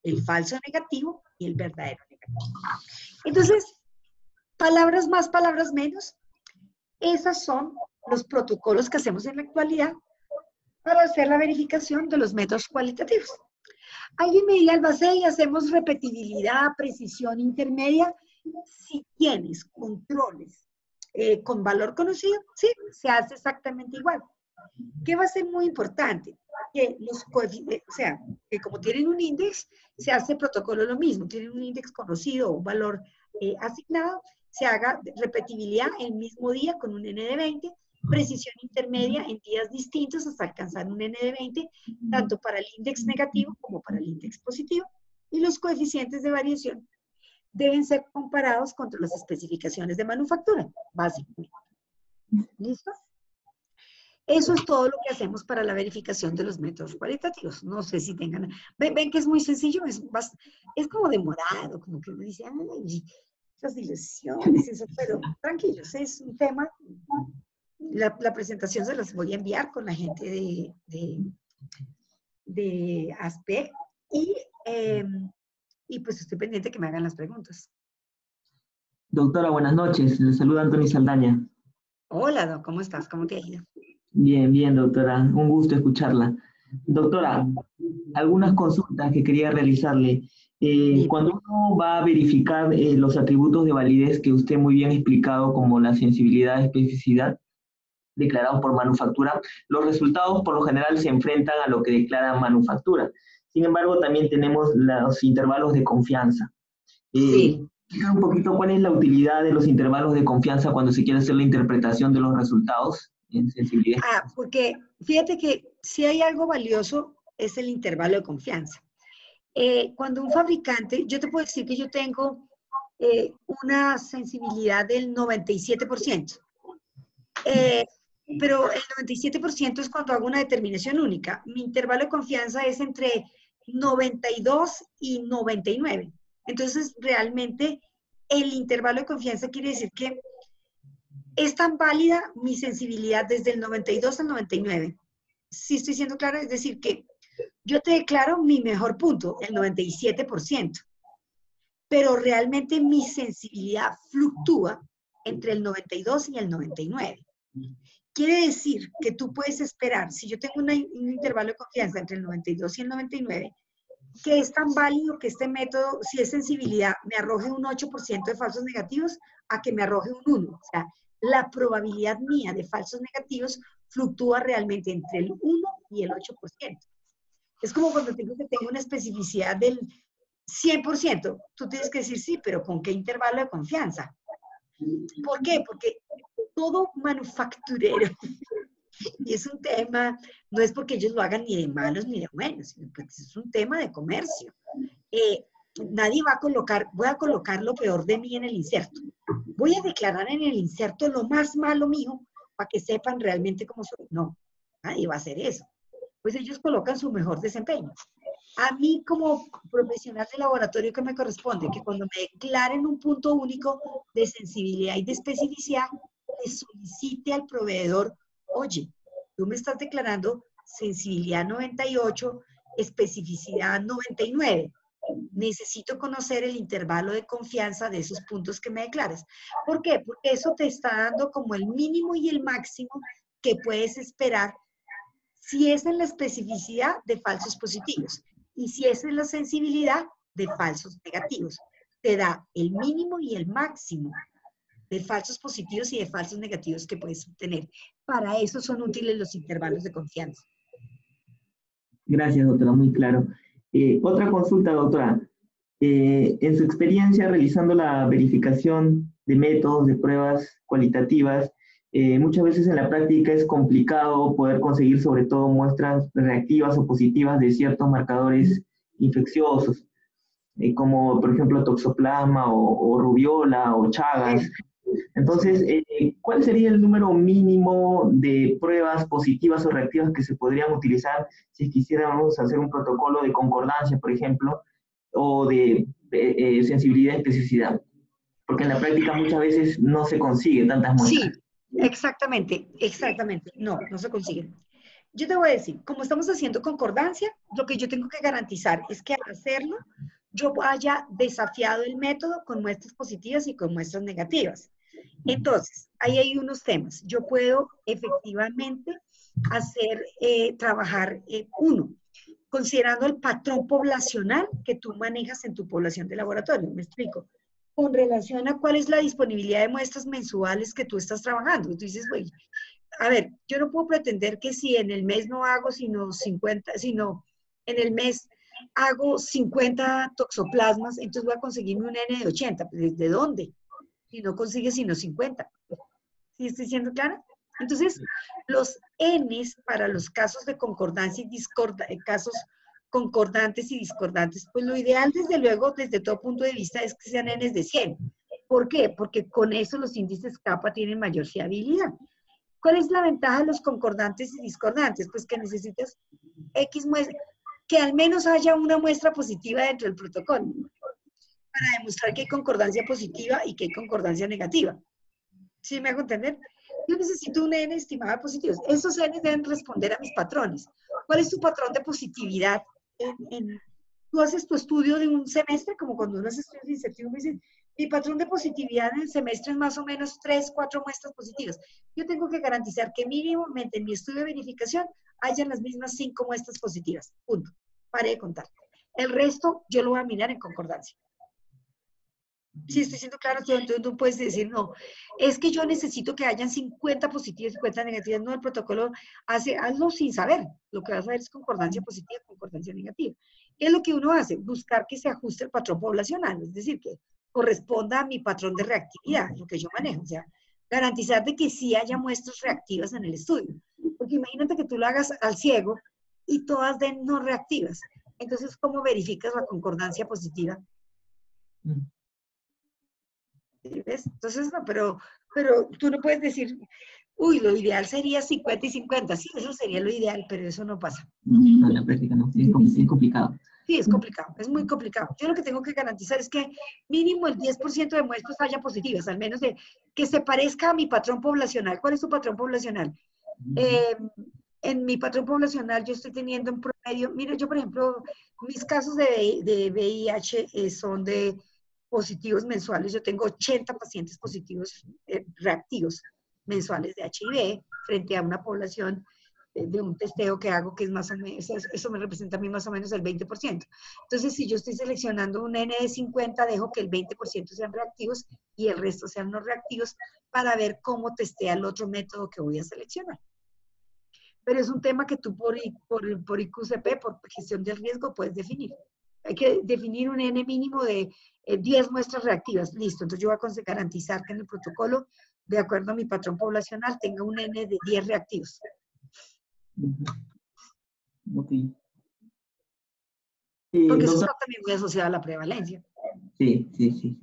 Speaker 2: el falso negativo y el verdadero negativo. Entonces, palabras más, palabras menos. Esos son los protocolos que hacemos en la actualidad para hacer la verificación de los métodos cualitativos. Alguien me dirá, Albacete, y hacemos repetibilidad, precisión intermedia. Si tienes controles con valor conocido, sí, se hace exactamente igual. ¿Qué va a ser muy importante? Que los coeficientes, o sea, que como tienen un índice, se hace protocolo lo mismo. Tienen un índice conocido o un valor asignado, se haga repetibilidad el mismo día con un N de 20, precisión intermedia en días distintos hasta alcanzar un N de 20, tanto para el índice negativo como para el índice positivo. Y los coeficientes de variación deben ser comparados contra las especificaciones de manufactura, básicamente. ¿Listo? Eso es todo lo que hacemos para la verificación de los métodos cualitativos. No sé si tengan... Ven que es muy sencillo, es como demorado, como que uno dice, ay, esas ilusiones, eso, pero tranquilos, es un tema. La presentación se las voy a enviar con la gente de ASPEC y pues estoy pendiente que me hagan las preguntas.
Speaker 6: Doctora, buenas noches. Le saluda Antonio Saldaña.
Speaker 2: Hola, Doc, ¿cómo estás? ¿Cómo te ha ido?
Speaker 6: Bien, bien, doctora. Un gusto escucharla. Doctora, algunas consultas que quería realizarle. Cuando uno va a verificar los atributos de validez que usted muy bien ha explicado, como la sensibilidad y especificidad, declarados por manufactura, los resultados por lo general se enfrentan a lo que declara manufactura. Sin embargo, también tenemos los intervalos de confianza.
Speaker 2: Sí.
Speaker 6: Explica un poquito cuál es la utilidad de los intervalos de confianza cuando se quiere hacer la interpretación de los resultados en sensibilidad.
Speaker 2: Porque fíjate que si hay algo valioso es el intervalo de confianza. Cuando un fabricante, yo te puedo decir que yo tengo una sensibilidad del 97%. Pero el 97% es cuando hago una determinación única. Mi intervalo de confianza es entre 92 y 99. Entonces, realmente, el intervalo de confianza quiere decir que es tan válida mi sensibilidad desde el 92 al 99. ¿Sí estoy siendo clara? Es decir, que yo te declaro mi mejor punto, el 97%. Pero realmente mi sensibilidad fluctúa entre el 92 y el 99. Quiere decir que tú puedes esperar, si yo tengo un intervalo de confianza entre el 92 y el 99, que es tan válido que este método, si es sensibilidad, me arroje un 8% de falsos negativos a que me arroje un 1. O sea, la probabilidad mía de falsos negativos fluctúa realmente entre el 1 y el 8%. Es como cuando tengo una especificidad del 100%. Tú tienes que decir sí, pero ¿con qué intervalo de confianza? ¿Por qué? Porque todo manufacturero, y es un tema, no es porque ellos lo hagan ni de malos ni de buenos, sino pues es un tema de comercio. Nadie va a colocar, voy a colocar lo peor de mí en el inserto. Voy a declarar en el inserto lo más malo mío para que sepan realmente cómo soy. No, nadie va a hacer eso. Pues ellos colocan su mejor desempeño. A mí como profesional de laboratorio que me corresponde, que cuando me declaren un punto único de sensibilidad y de especificidad, le solicite al proveedor, oye, tú me estás declarando sensibilidad 98, especificidad 99. Necesito conocer el intervalo de confianza de esos puntos que me declaras. ¿Por qué? Porque eso te está dando como el mínimo y el máximo que puedes esperar si es en la especificidad de falsos positivos y si es en la sensibilidad de falsos negativos. Te da el mínimo y el máximo de falsos positivos y de falsos negativos que puedes obtener. Para eso son útiles los intervalos de confianza.
Speaker 6: Gracias, doctora, muy claro. Otra consulta, doctora. En su experiencia realizando la verificación de métodos de pruebas cualitativas, muchas veces en la práctica es complicado poder conseguir sobre todo muestras reactivas o positivas de ciertos marcadores infecciosos, como por ejemplo toxoplasma o rubiola o chagas. Entonces, ¿cuál sería el número mínimo de pruebas positivas o reactivas que se podrían utilizar si quisiéramos hacer un protocolo de concordancia, por ejemplo, o de sensibilidad y especificidad? Porque en la práctica muchas veces no se consigue tantas muestras.
Speaker 2: Sí, exactamente, exactamente. No, no se consiguen. Yo te voy a decir, como estamos haciendo concordancia, lo que yo tengo que garantizar es que al hacerlo, yo haya desafiado el método con muestras positivas y con muestras negativas. Entonces, ahí hay unos temas. Yo puedo efectivamente hacer, trabajar, uno, considerando el patrón poblacional que tú manejas en tu población de laboratorio. Me explico. Con relación a cuál es la disponibilidad de muestras mensuales que tú estás trabajando. Tú dices, güey, a ver, yo no puedo pretender que si en el mes no hago sino 50, sino en el mes hago 50 toxoplasmas, entonces voy a conseguirme un N de 80. ¿Desde dónde? Si no consigues sino 50. ¿Sí estoy siendo clara? Entonces, los Ns para los casos de concordancia y casos concordantes y discordantes, pues lo ideal, desde luego, desde todo punto de vista, es que sean Ns de 100. ¿Por qué? Porque con eso los índices kappa tienen mayor fiabilidad. ¿Cuál es la ventaja de los concordantes y discordantes? Pues que necesitas X muestra, que al menos haya una muestra positiva dentro del protocolo, para demostrar que hay concordancia positiva y que hay concordancia negativa. ¿Sí me hago entender? Yo necesito un N estimado de positivos. Esos N deben responder a mis patrones. ¿Cuál es tu patrón de positividad? Tú haces tu estudio de un semestre, como cuando uno hace estudios de incertidumbre, dices, mi patrón de positividad en el semestre es más o menos 3, 4 muestras positivas. Yo tengo que garantizar que mínimamente en mi estudio de verificación hayan las mismas 5 muestras positivas. Punto. Paré de contar. El resto yo lo voy a mirar en concordancia. Si estoy siendo claro, entonces tú puedes decir, no, es que yo necesito que hayan 50 positivas y 50 negativas. No, el protocolo hazlo sin saber. Lo que vas a ver es concordancia positiva, concordancia negativa. ¿Qué es lo que uno hace? Buscar que se ajuste el patrón poblacional, es decir, que corresponda a mi patrón de reactividad, lo que yo manejo. O sea, garantizar de que sí haya muestras reactivas en el estudio. Porque imagínate que tú lo hagas al ciego y todas den no reactivas. Entonces, ¿cómo verificas la concordancia positiva? ¿Ves? Entonces, no, pero tú no puedes decir, uy, lo ideal sería 50 y 50. Sí, eso sería lo ideal, pero eso no pasa.
Speaker 6: No, en la práctica no, es complicado.
Speaker 2: Sí, es complicado, es muy complicado. Yo lo que tengo que garantizar es que mínimo el 10% de muestras haya positivas, al menos de que se parezca a mi patrón poblacional. ¿Cuál es tu patrón poblacional? En mi patrón poblacional yo estoy teniendo en promedio, mire, yo por ejemplo, mis casos de VIH son de positivos mensuales. Yo tengo 80 pacientes positivos reactivos mensuales de HIV frente a una población de un testeo que hago que es más o menos, eso me representa a mí más o menos el 20%. Entonces, si yo estoy seleccionando un N de 50, dejo que el 20% sean reactivos y el resto sean no reactivos para ver cómo testea el otro método que voy a seleccionar. Pero es un tema que tú por IQCP, por gestión del riesgo, puedes definir. hay que definir un N mínimo de 10 muestras reactivas. Listo, entonces yo voy a garantizar que en el protocolo, de acuerdo a mi patrón poblacional, tenga un N de 10 reactivos.
Speaker 6: Okay.
Speaker 2: Porque eso
Speaker 6: Doctora,
Speaker 2: está también muy asociado a la prevalencia.
Speaker 6: sí.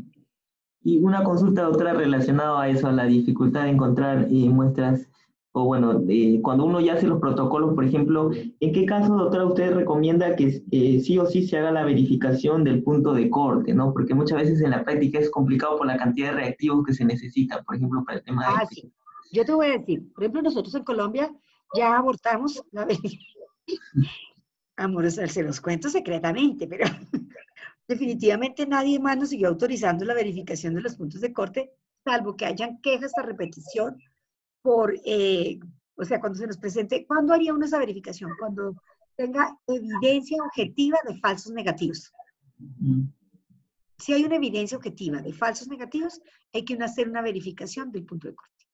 Speaker 6: Y una consulta, doctora, relacionada a eso, a la dificultad de encontrar muestras, o bueno, cuando uno ya hace los protocolos, por ejemplo, ¿en qué caso, doctora, usted recomienda que sí o sí se haga la verificación del punto de corte, ¿no? Porque muchas veces en la práctica es complicado por la cantidad de reactivos que se necesitan, por ejemplo, para el tema de...
Speaker 2: Sí. Yo te voy a decir, por ejemplo, nosotros en Colombia ya abortamos la verificación. Amor, se los cuento secretamente, pero definitivamente nadie más nos siguió autorizando la verificación de los puntos de corte, salvo que hayan quejas a repetición por, o sea, cuando se nos presente, ¿cuándo haría uno esa verificación? Cuando tenga evidencia objetiva de falsos negativos. Si hay una evidencia objetiva de falsos negativos, hay que hacer una verificación del punto de corte.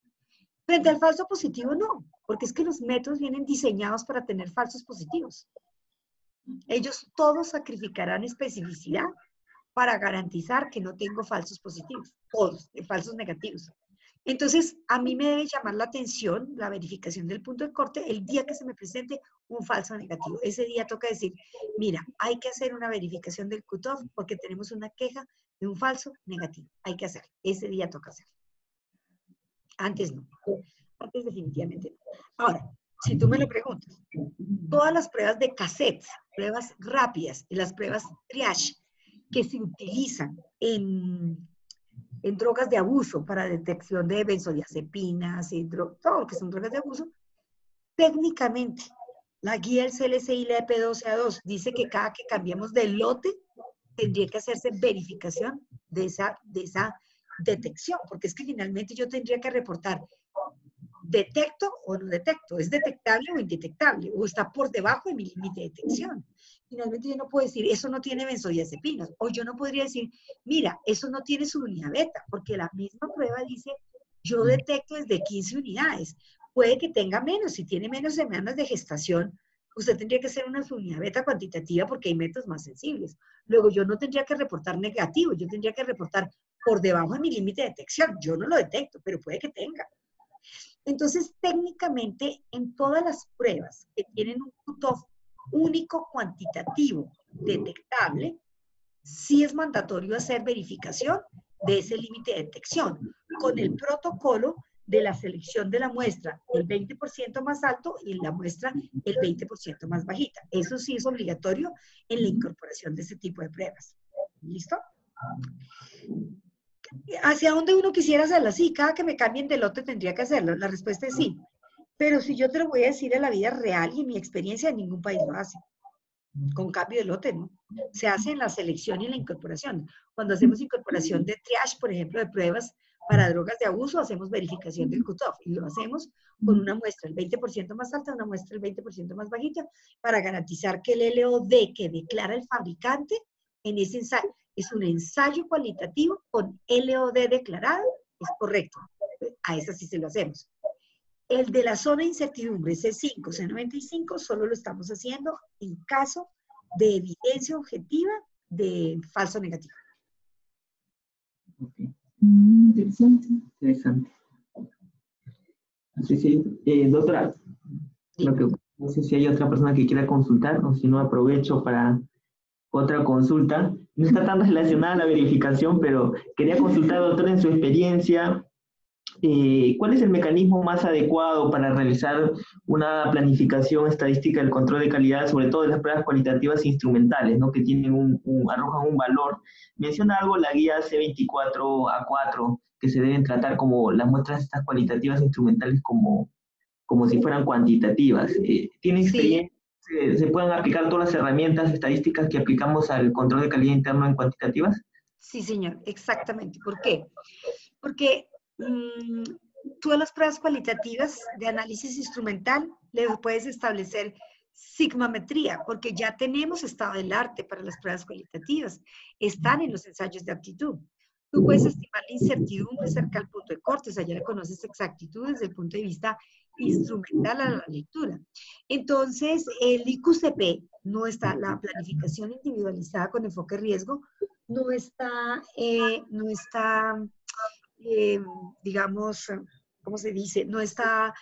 Speaker 2: Frente al falso positivo, no, porque es que los métodos vienen diseñados para tener falsos positivos. Ellos todos sacrificarán especificidad para garantizar que no tengo falsos positivos, todos, falsos negativos. Entonces, a mí me debe llamar la atención la verificación del punto de corte el día que se me presente un falso negativo. Ese día toca decir, mira, hay que hacer una verificación del cutoff porque tenemos una queja de un falso negativo. Hay que hacerlo. Ese día toca hacerlo. Antes no. Antes definitivamente no. Ahora, si tú me lo preguntas, todas las pruebas de cassette, pruebas rápidas y las pruebas triage que se utilizan en drogas de abuso para detección de benzodiazepinas y todo lo que son drogas de abuso, técnicamente la guía del CLC y la EP12A2 dice que cada que cambiemos de lote tendría que hacerse verificación de esa detección, porque es que finalmente yo tendría que reportar ¿detecto o no detecto? ¿Es detectable o indetectable? ¿O está por debajo de mi límite de detección? Finalmente yo no puedo decir, eso no tiene benzodiazepinas. O yo no podría decir, mira, eso no tiene su unidad beta, porque la misma prueba dice, yo detecto desde 15 unidades. Puede que tenga menos. Si tiene menos semanas de gestación, usted tendría que hacer una unidad beta cuantitativa porque hay métodos más sensibles. Luego yo no tendría que reportar negativo, yo tendría que reportar por debajo de mi límite de detección. Yo no lo detecto, pero puede que tenga. Entonces, técnicamente, en todas las pruebas que tienen un cutoff único cuantitativo detectable, sí es mandatorio hacer verificación de ese límite de detección, con el protocolo de la selección de la muestra el 20% más alto y la muestra el 20% más bajita. Eso sí es obligatorio en la incorporación de ese tipo de pruebas. ¿Listo? ¿Hacia dónde uno quisiera hacerlo? Sí, cada que me cambien de lote tendría que hacerlo. La respuesta es sí. Pero si yo te lo voy a decir en la vida real y en mi experiencia, en ningún país lo hace. Con cambio de lote, ¿no? Se hace en la selección y en la incorporación. Cuando hacemos incorporación de triage, por ejemplo, de pruebas para drogas de abuso, hacemos verificación del cutoff y lo hacemos con una muestra el 20% más alta, una muestra el 20% más bajita, para garantizar que el LOD que declara el fabricante en ese ensayo es un ensayo cualitativo con LOD declarado, es correcto. A esa sí se lo hacemos. El de la zona de incertidumbre, C5, C95, solo lo estamos haciendo en caso de evidencia objetiva de falso negativo.
Speaker 6: Okay. Interesante. Sí. Doctora, no sé si hay otra persona que quiera consultar o si no aprovecho para otra consulta. No está tan relacionada a la verificación, pero quería consultar, doctora, en su experiencia, ¿cuál es el mecanismo más adecuado para realizar una planificación estadística del control de calidad, sobre todo de las pruebas cualitativas e instrumentales, ¿no? Que tienen arrojan un valor? Menciona algo la guía C24A4, que se deben tratar como las muestras estas cualitativas e instrumentales como si fueran cuantitativas. ¿Tiene experiencia? Sí. ¿Se pueden aplicar todas las herramientas estadísticas que aplicamos al control de calidad interno en cuantitativas?
Speaker 2: Sí, señor, exactamente. ¿Por qué? Porque tú a las pruebas cualitativas de análisis instrumental le puedes establecer sigmametría, porque ya tenemos estado del arte para las pruebas cualitativas. Están en los ensayos de aptitud. Tú puedes estimar la incertidumbre cerca al punto de corte, o sea, ya le conoces exactitud desde el punto de vista instrumental a la lectura. Entonces, el IQCP no está, la planificación individualizada con enfoque riesgo, no está, digamos, ¿cómo se dice? No está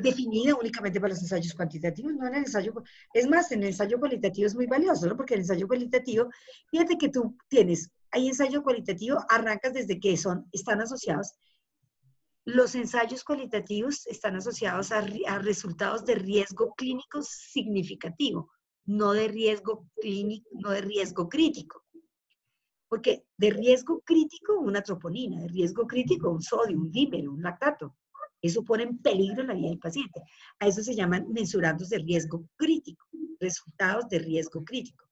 Speaker 2: definida únicamente para los ensayos cuantitativos, no en el ensayo, es más, en el ensayo cualitativo es muy valioso, ¿no? Porque en el ensayo cualitativo, fíjate que tú tienes, hay ensayo cualitativo, arrancas desde que están asociados. Los ensayos cualitativos están asociados a resultados de riesgo clínico significativo, no de riesgo clínico, no de riesgo crítico. Porque de riesgo crítico, una troponina, de riesgo crítico, un sodio, un dímero, un lactato. Eso pone en peligro la vida del paciente. A eso se llaman mensurandos de riesgo crítico, resultados de riesgo crítico.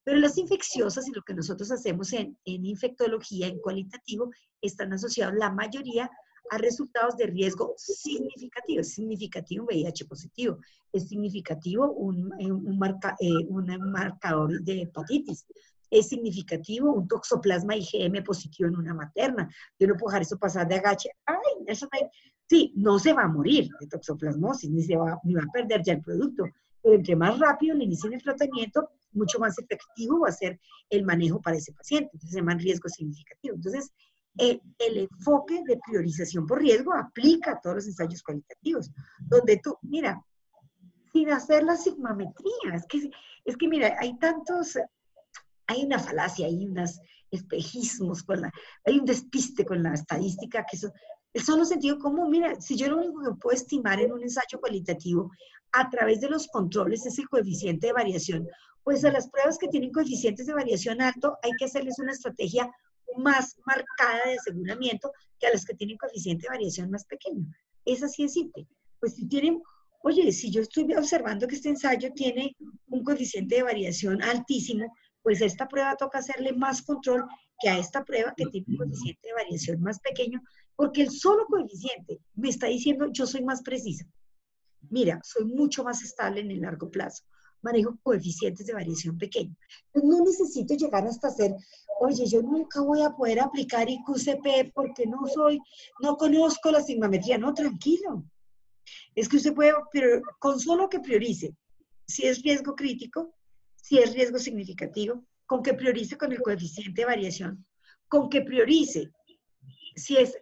Speaker 2: Pero las infecciosas y lo que nosotros hacemos en infectología, en cualitativo, están asociados la mayoría a resultados de riesgo significativo. Es significativo un VIH positivo, es significativo un marcador de hepatitis, es significativo un toxoplasma IgM positivo en una materna. Yo no puedo dejar eso pasar de agache. ¡Ay! Eso sí, no se va a morir de toxoplasmosis, ni va a perder ya el producto. Pero entre más rápido le inicien el tratamiento, mucho más efectivo va a ser el manejo para ese paciente. Entonces se llama riesgo significativo. Entonces, el enfoque de priorización por riesgo aplica a todos los ensayos cualitativos, donde tú, mira, sin hacer la sigmametría, es que mira, hay una falacia, hay unos espejismos, hay un despiste con la estadística, que el solo sentido común. Mira, si yo lo único que puedo estimar en un ensayo cualitativo a través de los controles es el coeficiente de variación, pues a las pruebas que tienen coeficientes de variación alto hay que hacerles una estrategia más marcada de aseguramiento que a las que tienen coeficiente de variación más pequeño. Es así de simple. Pues si tienen, oye, si yo estoy observando que este ensayo tiene un coeficiente de variación altísimo, pues a esta prueba toca hacerle más control que a esta prueba que tiene un coeficiente de variación más pequeño, porque el solo coeficiente me está diciendo yo soy más precisa. Mira, soy mucho más estable en el largo plazo. Manejo coeficientes de variación pequeños. No necesito llegar hasta hacer, oye, yo nunca voy a poder aplicar IQCP porque no conozco la sigmametría. No, tranquilo. Es que usted puede, pero con solo que priorice si es riesgo crítico, si es riesgo significativo, con que priorice con el coeficiente de variación, con que priorice si es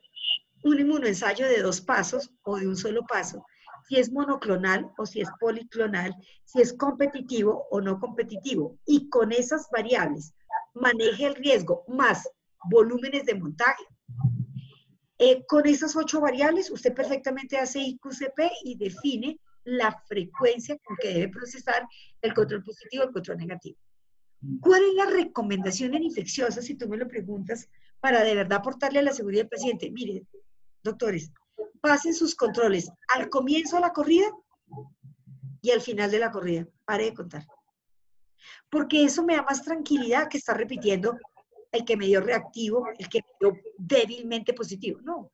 Speaker 2: un inmunoensayo de 2 pasos o de un solo paso, si es monoclonal o si es policlonal, si es competitivo o no competitivo, y con esas variables maneje el riesgo más volúmenes de montaje. Con esas 8 variables, usted perfectamente hace IQCP y define la frecuencia con que debe procesar el control positivo y el control negativo. ¿Cuál es la recomendación en infecciosa, si tú me lo preguntas, para de verdad aportarle a la seguridad del paciente? Mire, doctores, pasen sus controles al comienzo de la corrida y al final de la corrida. Pare de contar. Porque eso me da más tranquilidad que estar repitiendo el que me dio reactivo, el que me dio débilmente positivo. No.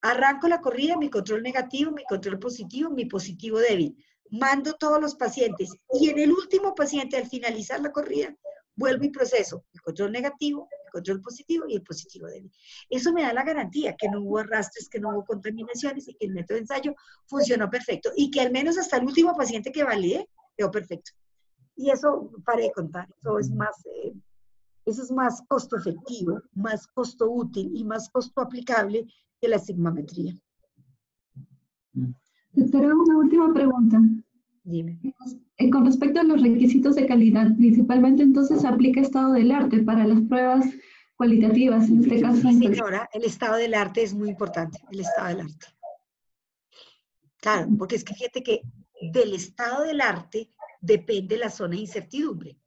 Speaker 2: Arranco la corrida, mi control negativo, mi control positivo, mi positivo débil. Mando todos los pacientes y en el último paciente, al finalizar la corrida, vuelvo y proceso el control negativo, el control positivo y el positivo débil. Eso me da la garantía que no hubo arrastres, que no hubo contaminaciones y que el método de ensayo funcionó perfecto y que al menos hasta el último paciente que valide quedó perfecto. Y eso, pare de contar, eso es más costo efectivo, más costo útil y más costo aplicable que la sigmametría.
Speaker 5: Doctora, una última pregunta.
Speaker 2: Dime.
Speaker 5: Con respecto a los requisitos de calidad, principalmente entonces aplica estado del arte para las pruebas cualitativas, en este caso.
Speaker 2: Sí, señora, el estado del arte es muy importante, el estado del arte. Claro, porque es que fíjate que del estado del arte depende la zona de incertidumbre.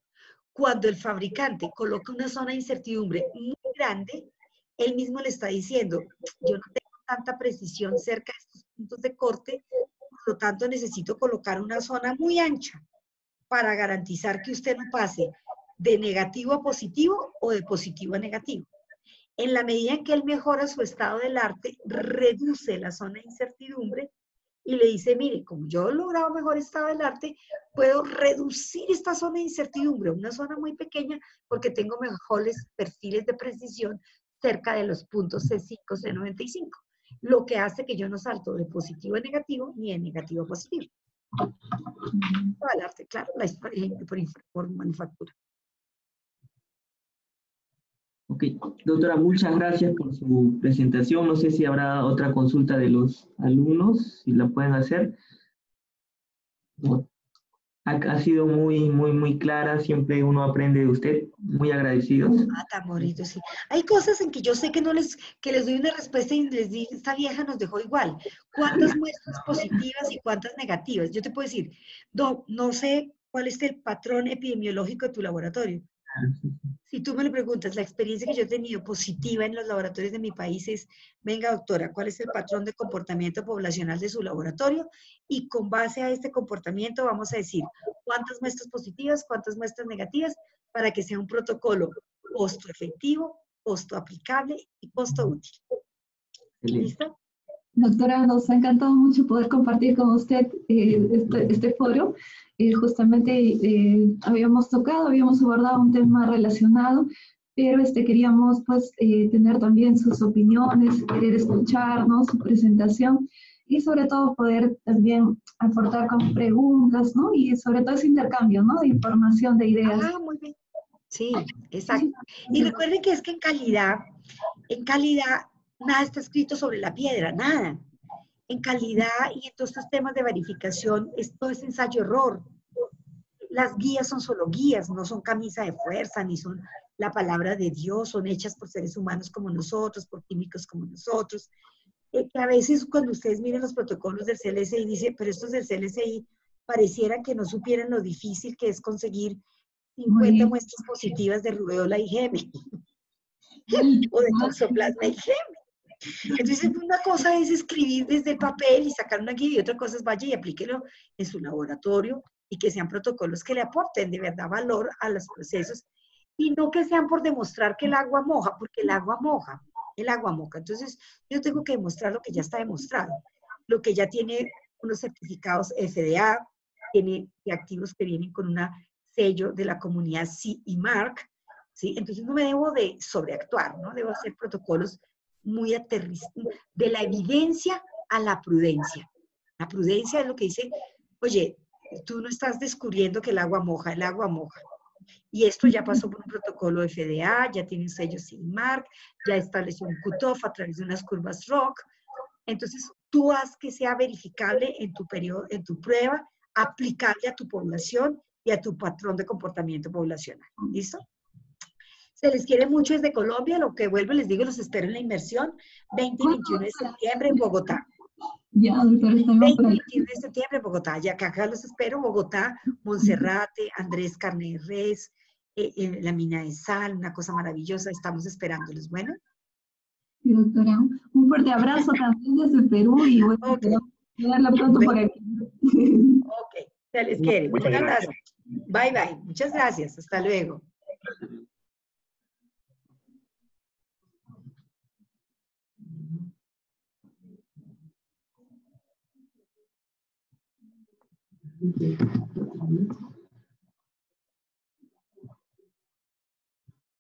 Speaker 2: Cuando el fabricante coloca una zona de incertidumbre muy grande, él mismo le está diciendo, yo no tengo tanta precisión cerca de estos puntos de corte, por lo tanto necesito colocar una zona muy ancha para garantizar que usted no pase de negativo a positivo o de positivo a negativo. En la medida en que él mejora su estado del arte, reduce la zona de incertidumbre y le dice, mire, como yo he logrado mejor estado del arte, puedo reducir esta zona de incertidumbre, una zona muy pequeña, porque tengo mejores perfiles de precisión cerca de los puntos C5, C95. lo que hace que yo no salto de positivo a negativo ni de negativo a positivo. Todo el arte, claro, por manufactura.
Speaker 6: Ok, doctora, muchas gracias por su presentación. No sé si habrá otra consulta de los alumnos, si la pueden hacer. No. Ha sido muy clara, siempre uno aprende de usted, muy agradecidos.
Speaker 2: Ah, tan bonito, sí. Hay cosas en que yo sé que que les doy una respuesta y les digo, esta vieja nos dejó igual. ¿Cuántas muestras positivas y cuántas negativas? Yo te puedo decir, no sé cuál es el patrón epidemiológico de tu laboratorio. Si tú me lo preguntas, la experiencia que yo he tenido positiva en los laboratorios de mi país es, venga doctora, ¿cuál es el patrón de comportamiento poblacional de su laboratorio? Y con base a este comportamiento vamos a decir cuántas muestras positivas, cuántas muestras negativas, para que sea un protocolo costo efectivo, costo aplicable y costo útil. ¿Listo?
Speaker 5: Doctora, nos ha encantado mucho poder compartir con usted este foro. Justamente habíamos abordado un tema relacionado, pero queríamos pues tener también sus opiniones, querer escucharnos, su presentación y sobre todo poder también aportar con preguntas, ¿no? Y sobre todo ese intercambio, ¿no? De información, de ideas.
Speaker 2: Ah, muy bien. Sí, exacto. Y recuerden que es que en calidad, nada está escrito sobre la piedra, nada. En calidad y en todos estos temas de verificación, esto es ensayo-error. Las guías son solo guías, no son camisa de fuerza, ni son la palabra de Dios, son hechas por seres humanos como nosotros, por químicos como nosotros. Que a veces cuando ustedes miren los protocolos del CLSI, dicen, pero estos del CLSI pareciera que no supieran lo difícil que es conseguir 50 muestras positivas de rubeola IgM o de toxoplasma IgM. Entonces, una cosa es escribir desde el papel y sacar una guía y otra cosa es vaya y aplíquelo en su laboratorio y que sean protocolos que le aporten de verdad valor a los procesos y no que sean por demostrar que el agua moja, porque el agua moja. Entonces, yo tengo que demostrar lo que ya está demostrado, lo que ya tiene unos certificados FDA, tiene activos que vienen con un sello de la comunidad CE Mark, ¿sí? Entonces, no me debo de sobreactuar, ¿no? Debo hacer protocolos muy aterrizados, de la evidencia a la prudencia. La prudencia es lo que dice, oye, tú no estás descubriendo que el agua moja, el agua moja. Y esto ya pasó por un protocolo FDA, ya tiene un sello CE Mark, ya estableció un cutoff a través de unas curvas ROC. Entonces, tú haz que sea verificable en tu periodo, en tu prueba, aplicable a tu población y a tu patrón de comportamiento poblacional. ¿Listo? Se les quiere mucho desde Colombia, lo que vuelvo les digo, los espero en la inmersión 20 y 21 de septiembre en Bogotá.
Speaker 5: Ya, doctor, estamos
Speaker 2: 20
Speaker 5: por
Speaker 2: y
Speaker 5: ahí.
Speaker 2: 21 de septiembre en Bogotá. Ya acá los espero, Bogotá, Monserrate, Andrés Carne de Res, la mina de sal, una cosa maravillosa. Estamos esperándolos. Bueno.
Speaker 5: Sí, doctora. Un fuerte abrazo también desde Perú y bueno,
Speaker 2: Okay.
Speaker 5: verla pronto por aquí.
Speaker 2: Ok, se les quiere.
Speaker 1: Muchas gracias.
Speaker 2: Bye, bye. Muchas gracias. Hasta luego.
Speaker 6: Okay.